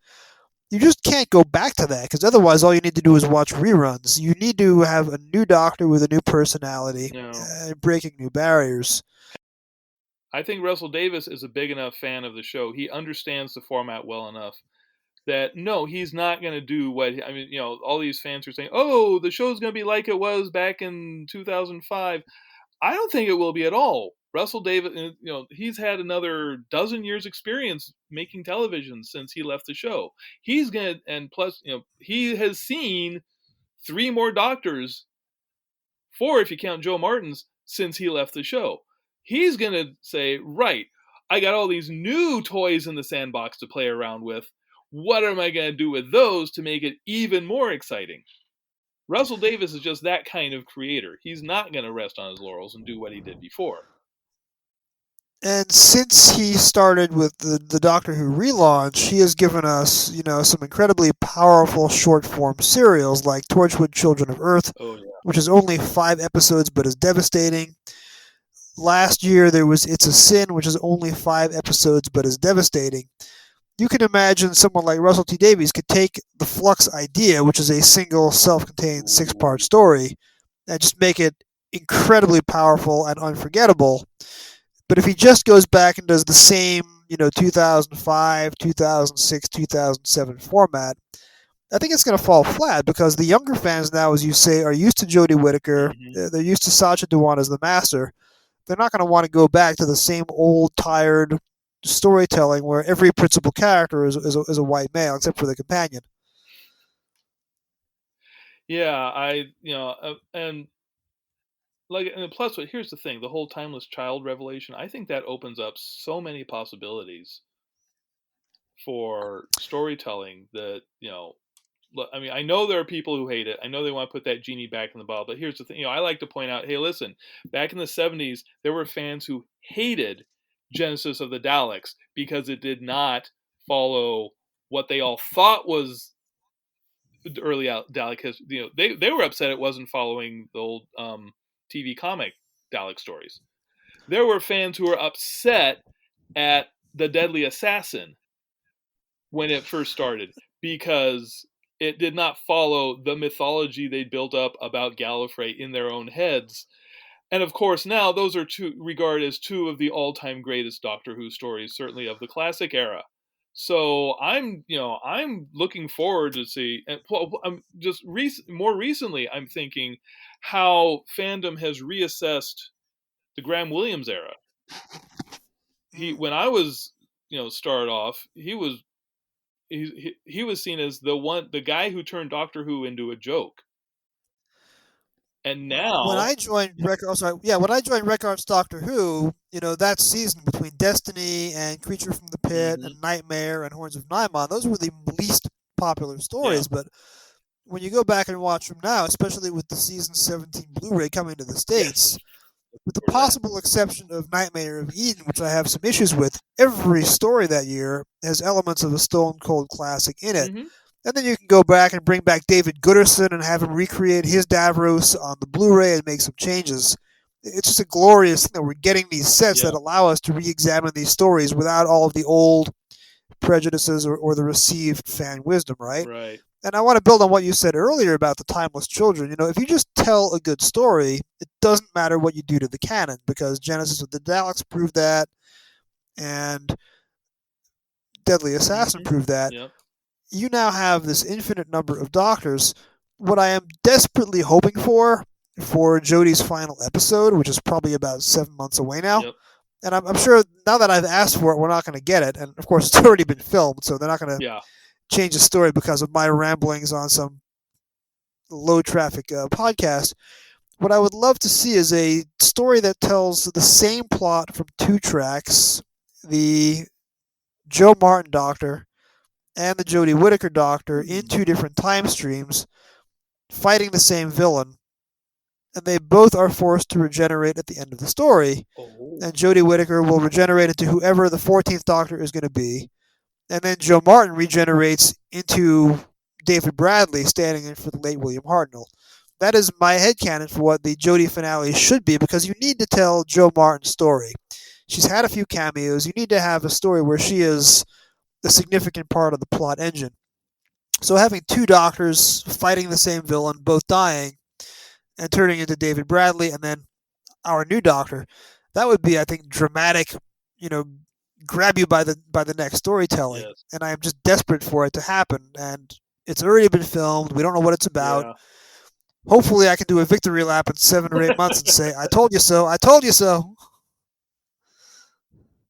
you just can't go back to that because otherwise all you need to do is watch reruns. You need to have a new Doctor with a new personality and breaking new barriers. I think Russell Davies is a big enough fan of the show. He understands the format well enough that no, he's not going to do what, I mean, all these fans are saying, oh, the show's going to be like it was back in 2005. I don't think it will be at all. Russell Davies, he's had another dozen years experience making television since he left the show. He's going to, and plus, he has seen 3 more Doctors, 4 if you count Joe Martin's, since he left the show. He's going to say, right, I got all these new toys in the sandbox to play around with. What am I going to do with those to make it even more exciting? Russell Davies is just that kind of creator. He's not going to rest on his laurels and do what he did before. And since he started with the Doctor Who relaunch, he has given us, some incredibly powerful short-form serials like Torchwood Children of Earth, which is only 5 episodes but is devastating. Last year there was It's a Sin, which is only 5 episodes but is devastating. You can imagine someone like Russell T Davies could take the Flux idea, which is a single self-contained 6-part story, and just make it incredibly powerful and unforgettable. But if he just goes back and does the same, 2005, 2006, 2007 format, I think it's going to fall flat because the younger fans now, as you say, are used to Jodie Whittaker. They're used to Sacha Dhawan as the Master. They're not going to want to go back to the same old, tired storytelling where every principal character is a white male except for the companion. Yeah, and plus, here's the thing: the whole timeless child revelation. I think that opens up so many possibilities for storytelling that I know there are people who hate it. I know they want to put that genie back in the bottle. But here's the thing: I like to point out, hey, listen, back in the 70s, there were fans who hated Genesis of the Daleks because it did not follow what they all thought was the early Dalek history. They were upset it wasn't following the old TV comic Dalek stories. There were fans who were upset at The Deadly Assassin when it first started because it did not follow the mythology they'd built up about Gallifrey in their own heads. And of course, now those are regarded as 2 of the all-time greatest Doctor Who stories, certainly of the classic era. So I'm looking forward to see. And I'm just more recently, I'm thinking how fandom has reassessed the Graham Williams era. When I was started off, he was seen as the guy who turned Doctor Who into a joke. And now, when I joined rec.arts Doctor Who, that season between Destiny and Creature from the Pit and Nightmare and Horns of Nymon, those were the least popular stories. Yeah. But when you go back and watch them now, especially with the season 17 Blu-ray coming to the States, with the possible exception of Nightmare of Eden, which I have some issues with, every story that year has elements of a Stone Cold classic in it. Mm-hmm. And then you can go back and bring back David Gooderson and have him recreate his Davros on the Blu-ray and make some changes. It's just a glorious thing that we're getting these sets that allow us to re-examine these stories without all of the old prejudices or the received fan wisdom, right? Right. And I want to build on what you said earlier about the timeless children. If you just tell a good story, it doesn't matter what you do to the canon, because Genesis with the Daleks proved that, and Deadly Assassin proved that. Yep. You now have this infinite number of Doctors. What I am desperately hoping for Jodie's final episode, which is probably about 7 months away now, Yep. and I'm sure now that I've asked for it, we're not going to get it. And of course, it's already been filmed, so they're not going to Yeah. change the story because of my ramblings on some low traffic podcast. What I would love to see is a story that tells the same plot from 2 tracks, the Joe Martin Doctor and the Jodie Whittaker Doctor in 2 different time streams, fighting the same villain, and they both are forced to regenerate at the end of the story. Oh. And Jodie Whittaker will regenerate into whoever the 14th Doctor is going to be, and then Joe Martin regenerates into David Bradley, standing in for the late William Hartnell. That is my headcanon for what the Jodie finale should be, because you need to tell Joe Martin's story. She's had a few cameos. You need to have a story where she is a significant part of the plot engine. So having 2 Doctors fighting the same villain, both dying, and turning into David Bradley, and then our new Doctor, that would be, I think, dramatic, grab you by the neck storytelling. Yes. And I am just desperate for it to happen. And it's already been filmed. We don't know what it's about. Yeah. Hopefully I can do a victory lap in 7 or 8 months and say, I told you so, I told you so.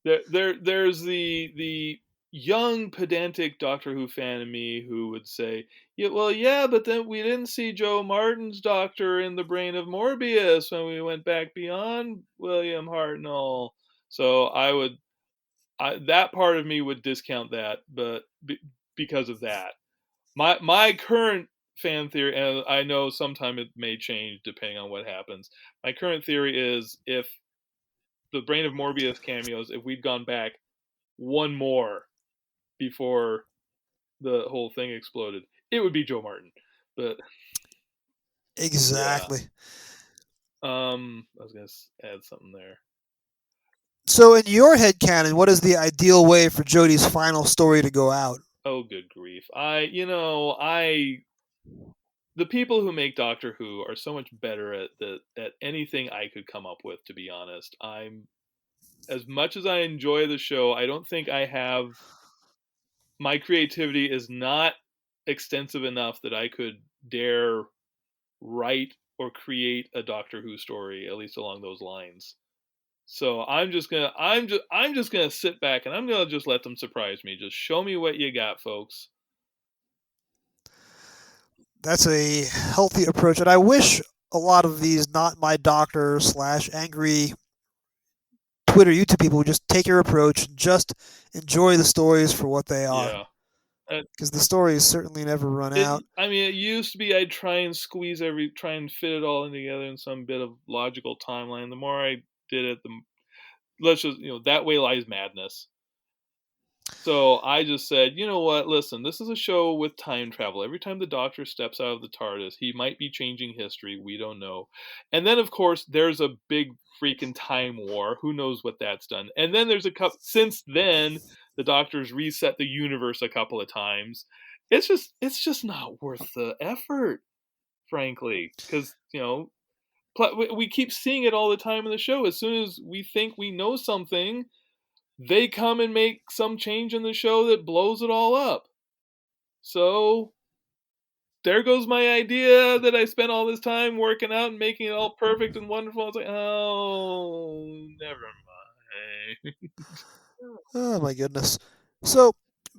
There's the young pedantic Doctor Who fan in me who would say, yeah, but then we didn't see Joe Martin's Doctor in the brain of Morbius when we went back beyond William Hartnell. So that part of me would discount that, but because of that, my current fan theory, and I know sometime it may change depending on what happens. My current theory is, if the brain of Morbius cameos, if we'd gone back one more before the whole thing exploded, it would be Joe Martin. But exactly. Yeah. I was gonna add something there. So in your headcanon, what is the ideal way for Jodie's final story to go out? Oh, good grief! The people who make Doctor Who are so much better at anything I could come up with. To be honest, as much as I enjoy the show, I don't think my creativity is not extensive enough that I could dare write or create a Doctor Who story, at least along those lines. So I'm just gonna sit back and I'm gonna just let them surprise me. Just show me what you got, folks. That's a healthy approach, and I wish a lot of these not my doctor / angry Twitter YouTube people would just take your approach and just enjoy the stories for what they are. Yeah. Because the stories certainly never run out. I mean, it used to be I'd try and try and fit it all in together in some bit of logical timeline. The more I did it, that way lies madness. So I just said, you know what, listen, this is a show with time travel. Every time the Doctor steps out of the TARDIS, he might be changing history. We don't know. And then, of course, there's a big freaking time war. Who knows what that's done? And then there's since then, the Doctor's reset the universe a couple of times. It's just not worth the effort, frankly, because we keep seeing it all the time in the show. As soon as we think we know something, they come and make some change in the show that blows it all up. So there goes my idea that I spent all this time working out and making it all perfect and wonderful. I was like, oh, never mind. Oh my goodness. So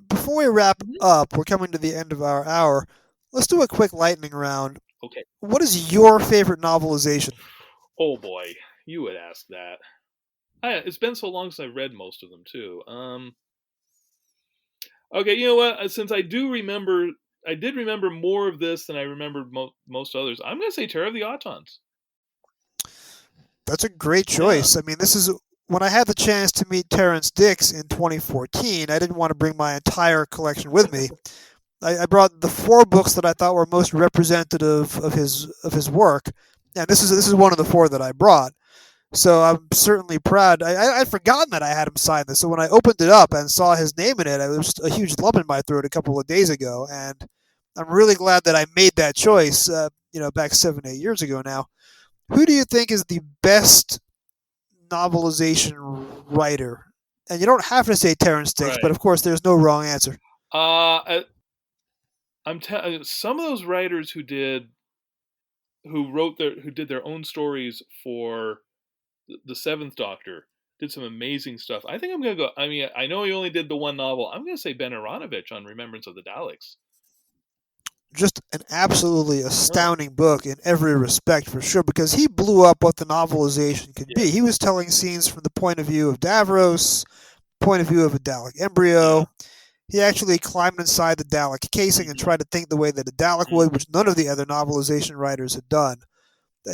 before we wrap up, we're coming to the end of our hour. Let's do a quick lightning round. Okay. What is your favorite novelization? Oh boy, you would ask that. It's been so long since I read most of them too. Okay, you know what? Since I did remember more of this than I remembered most others, I'm going to say Terror of the Autons. That's a great choice. Yeah. I mean, this is when I had the chance to meet Terrance Dicks in 2014. I didn't want to bring my entire collection with me. I brought the 4 books that I thought were most representative of his work, and this is one of the 4 that I brought. So I'm certainly proud. I'd forgotten that I had him sign this. So when I opened it up and saw his name in it, it was just a huge lump in my throat a couple of days ago. And I'm really glad that I made that choice, back 7, 8 years ago now. Who do you think is the best novelization writer? And you don't have to say Terrance Dicks, but Right. of course, there's no wrong answer. Some of those writers who did their own stories for the Seventh Doctor did some amazing stuff. I think I'm gonna go. I mean, I know he only did the one novel. I'm gonna say Ben Aronovich on Remembrance of the Daleks. Just an absolutely astounding book in every respect, for sure, because he blew up what the novelization could be. He was telling scenes from the point of view of Davros, point of view of a Dalek embryo. Yeah. He actually climbed inside the Dalek casing and tried to think the way that a Dalek would, which none of the other novelization writers had done.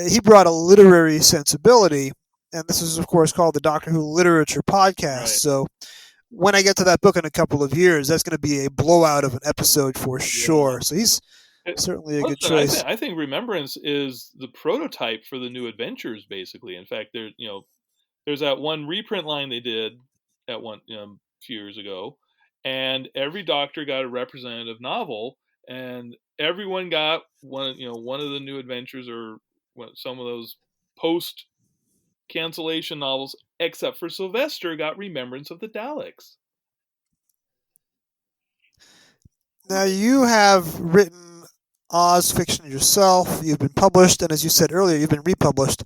He brought a literary sensibility, and this is, of course, called the Doctor Who Literature Podcast. Right. So when I get to that book in a couple of years, that's going to be a blowout of an episode for sure. So he's certainly a good choice. I think Remembrance is the prototype for the New Adventures, basically. In fact, there's that one reprint line they did at one few years ago, and every Doctor got a representative novel, and everyone got one of the New Adventures or some of those post cancellation novels, except for Sylvester got Remembrance of the Daleks. Now, you have written Oz fiction yourself. You've been published, and as you said earlier, you've been republished.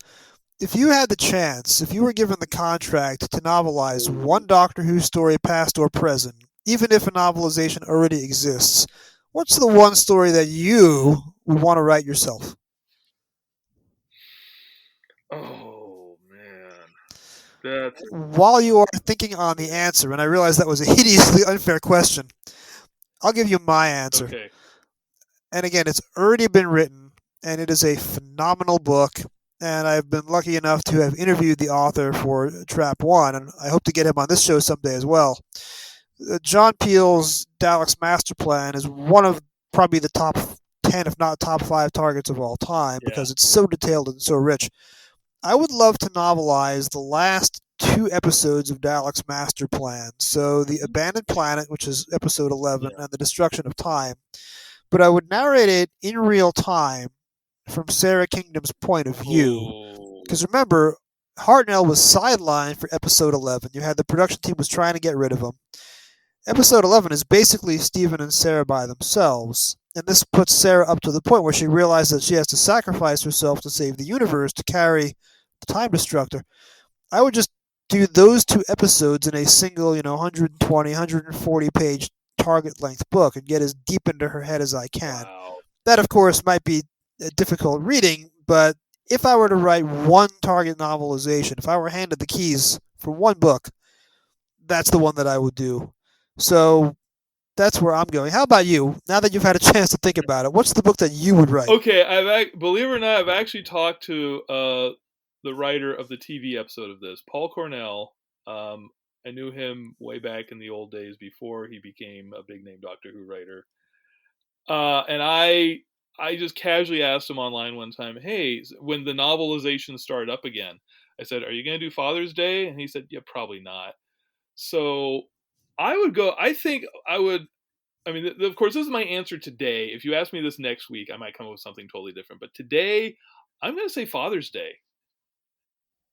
If you had the chance, if you were given the contract to novelize one Doctor Who story, past or present, even if a novelization already exists, what's the one story that you would want to write yourself? Oh, man. While you are thinking on the answer, and I realize that was a hideously unfair question, I'll give you my answer. Okay. And again, it's already been written, and it is a phenomenal book. And I've been lucky enough to have interviewed the author for Trap One, and I hope to get him on this show someday as well. John Peel's Dalek's Master Plan is one of probably the top 10, if not top 5 targets of all time, because it's so detailed and so rich. I would love to novelize the last 2 episodes of Dalek's Master Plan. So The Abandoned Planet, which is episode 11, and The Destruction of Time. But I would narrate it in real time from Sarah Kingdom's point of view. Because remember, Hartnell was sidelined for episode 11. You had the production team was trying to get rid of him. Episode 11 is basically Stephen and Sarah by themselves. And this puts Sarah up to the point where she realizes that she has to sacrifice herself to save the universe to carry the Time Destructor. I would just do those 2 episodes in a single, 120, 140 page target length book and get as deep into her head as I can. Wow. That, of course, might be a difficult reading, but if I were to write one target novelization, if I were handed the keys for one book, that's the one that I would do. So that's where I'm going. How about you? Now that you've had a chance to think about it, what's the book that you would write? Okay, believe it or not, I've actually talked to the writer of the TV episode of this, Paul Cornell. I knew him way back in the old days before he became a big name Doctor Who writer. And I just casually asked him online one time, hey, when the novelization started up again, I said, are you going to do Father's Day? And he said, yeah, probably not. So I would go, of course, this is my answer today. If you ask me this next week, I might come up with something totally different. But today, I'm going to say Father's Day.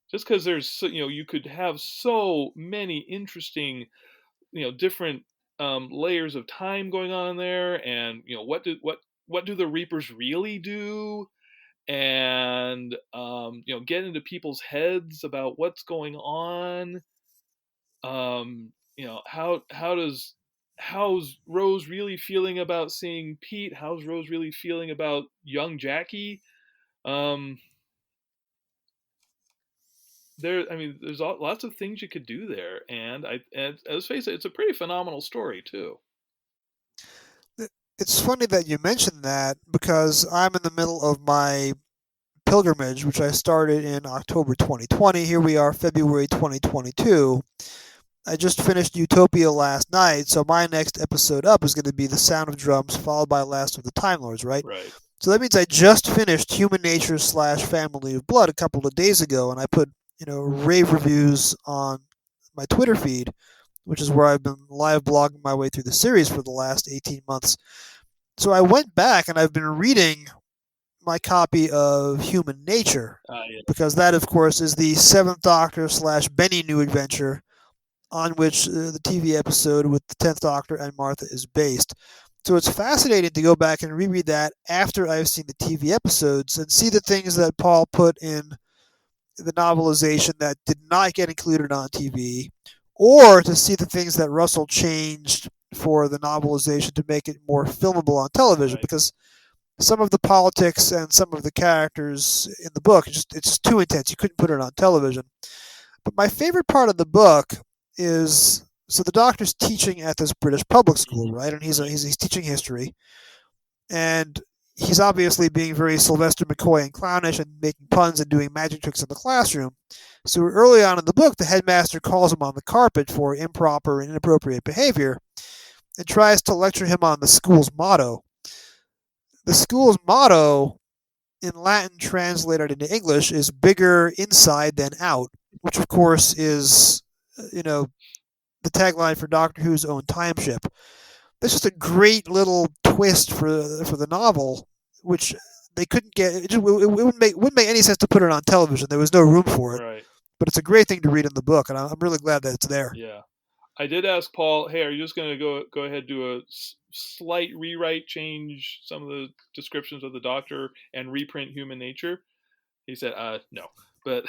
Just because there's, you could have so many interesting, different layers of time going on there, and what do the Reapers really do, and get into people's heads about what's going on. How's Rose really feeling about seeing Pete? How's Rose really feeling about young Jackie? There's lots of things you could do there, and let's face it, it's a pretty phenomenal story too. It's funny that you mentioned that, because I'm in the middle of my pilgrimage, which I started in October 2020. Here we are, February 2022. I just finished Utopia last night, so my next episode up is going to be The Sound of Drums, followed by Last of the Time Lords, right? Right. So that means I just finished Human Nature / Family of Blood a couple of days ago, and I put rave reviews on my Twitter feed, which is where I've been live blogging my way through the series for the last 18 months. So I went back and I've been reading my copy of Human Nature, Yeah. because that, of course, is the Seventh Doctor / Benny New Adventure on which the TV episode with the 10th Doctor and Martha is based. So it's fascinating to go back and reread that after I've seen the TV episodes and see the things that Paul put in the novelization that did not get included on TV, or to see the things that Russell changed for the novelization to make it more filmable on television, Right. because some of the politics and some of the characters in the book, it's just too intense. You couldn't put it on television. But my favorite part of the book is, so the Doctor's teaching at this British public school, right? And he's teaching history, and he's obviously being very Sylvester McCoy and clownish and making puns and doing magic tricks in the classroom. So early on in the book, the headmaster calls him on the carpet for improper and inappropriate behavior and tries to lecture him on the school's motto. The school's motto, in Latin translated into English, is bigger inside than out, which of course is, the tagline for Doctor Who's own time ship. That's just a great little twist for the novel, which they couldn't get. It wouldn't make any sense to put it on television. There was no room for it. Right. But it's a great thing to read in the book, and I'm really glad that it's there. Yeah. I did ask Paul, hey, are you just going to go ahead and do a slight rewrite, change some of the descriptions of the Doctor, and reprint Human Nature? He said, no. But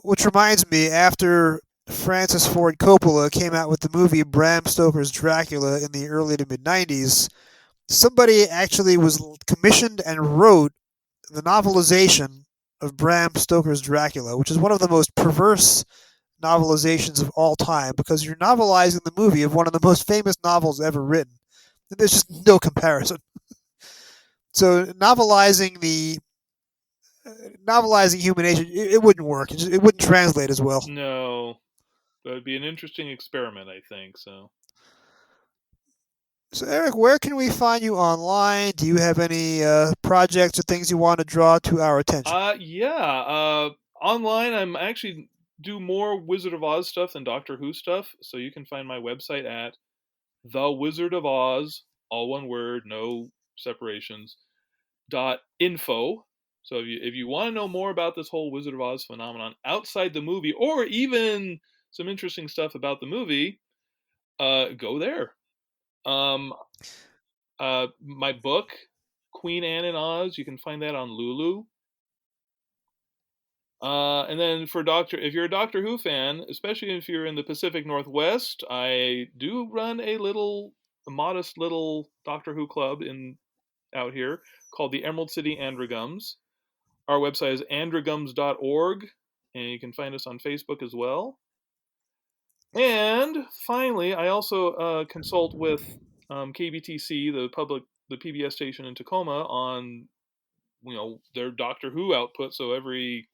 which reminds me, after Francis Ford Coppola came out with the movie Bram Stoker's Dracula in the early to mid-90s, somebody actually was commissioned and wrote the novelization of Bram Stoker's Dracula, which is one of the most perverse novelizations of all time, because you're novelizing the movie of one of the most famous novels ever written. There's just no comparison. So novelizing Human Nature, it wouldn't work. It wouldn't translate as well. no. But it'd be an interesting experiment, I think. So Eric, where can we find you online? Do you have any projects or things you want to draw to our attention? Online, I'm actually do more Wizard of Oz stuff than Doctor Who stuff. So you can find my website at The Wizard of Oz, all one word, no separations, .info. So if you want to know more about this whole Wizard of Oz phenomenon outside the movie, or even some interesting stuff about the movie, go there. My book, Queen Anne in Oz, you can find that on Lulu. And then if you're a Doctor Who fan, especially if you're in the Pacific Northwest, I do run a modest little Doctor Who club out here called the Emerald City Androgums. Our website is androgums.org, and you can find us on Facebook as well. And finally, I also consult with KBTC, the PBS station in Tacoma, on their Doctor Who output. So every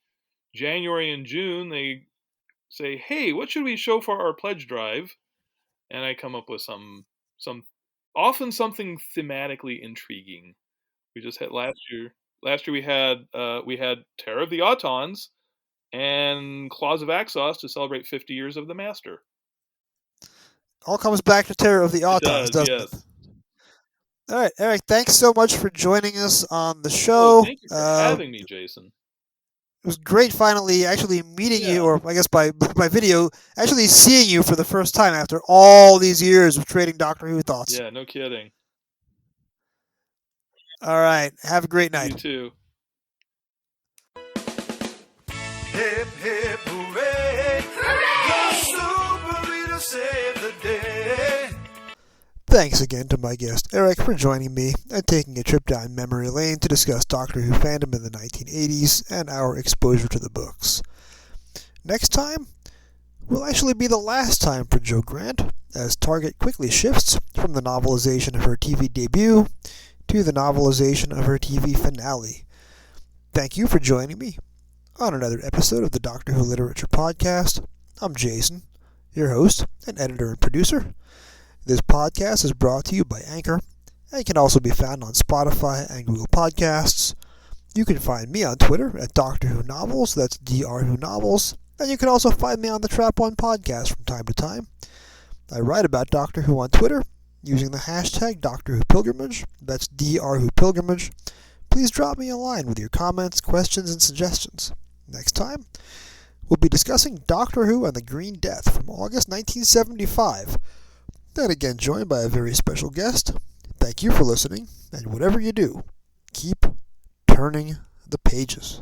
January and June, they say, "Hey, what should we show for our pledge drive?" And I come up with often something thematically intriguing. We just had last year. Last year we had Terror of the Autons and Claws of Axos to celebrate 50 years of the Master. All comes back to Terror of the Autons, doesn't yes. it? All right, Eric, thanks so much for joining us on the show. Thank you for having me, Jason. It was great finally actually meeting you, or I guess by video, actually seeing you for the first time after all these years of trading Doctor Who thoughts. Yeah, no kidding. All right, have a great night. You too. Hip, hip, hooray! Hooray! The Super Reader saved the day. Thanks again to my guest Eric for joining me and taking a trip down memory lane to discuss Doctor Who fandom in the 1980s and our exposure to the books. Next time will actually be the last time for Jo Grant, as Target quickly shifts from the novelization of her TV debut to the novelization of her TV finale. Thank you for joining me on another episode of the Doctor Who Literature Podcast. I'm Jason, your host and editor and producer. This podcast is brought to you by Anchor, and can also be found on Spotify and Google Podcasts. You can find me on Twitter at Doctor Who Novels, that's DRWho Novels, and you can also find me on the Trap One podcast from time to time. I write about Doctor Who on Twitter, using the hashtag DrWhoPilgrimage. That's DrWhoPilgrimage. Please drop me a line with your comments, questions, and suggestions. Next time, we'll be discussing Doctor Who and the Green Death from August 1975. Then again joined by a very special guest. Thank you for listening, and whatever you do, keep turning the pages.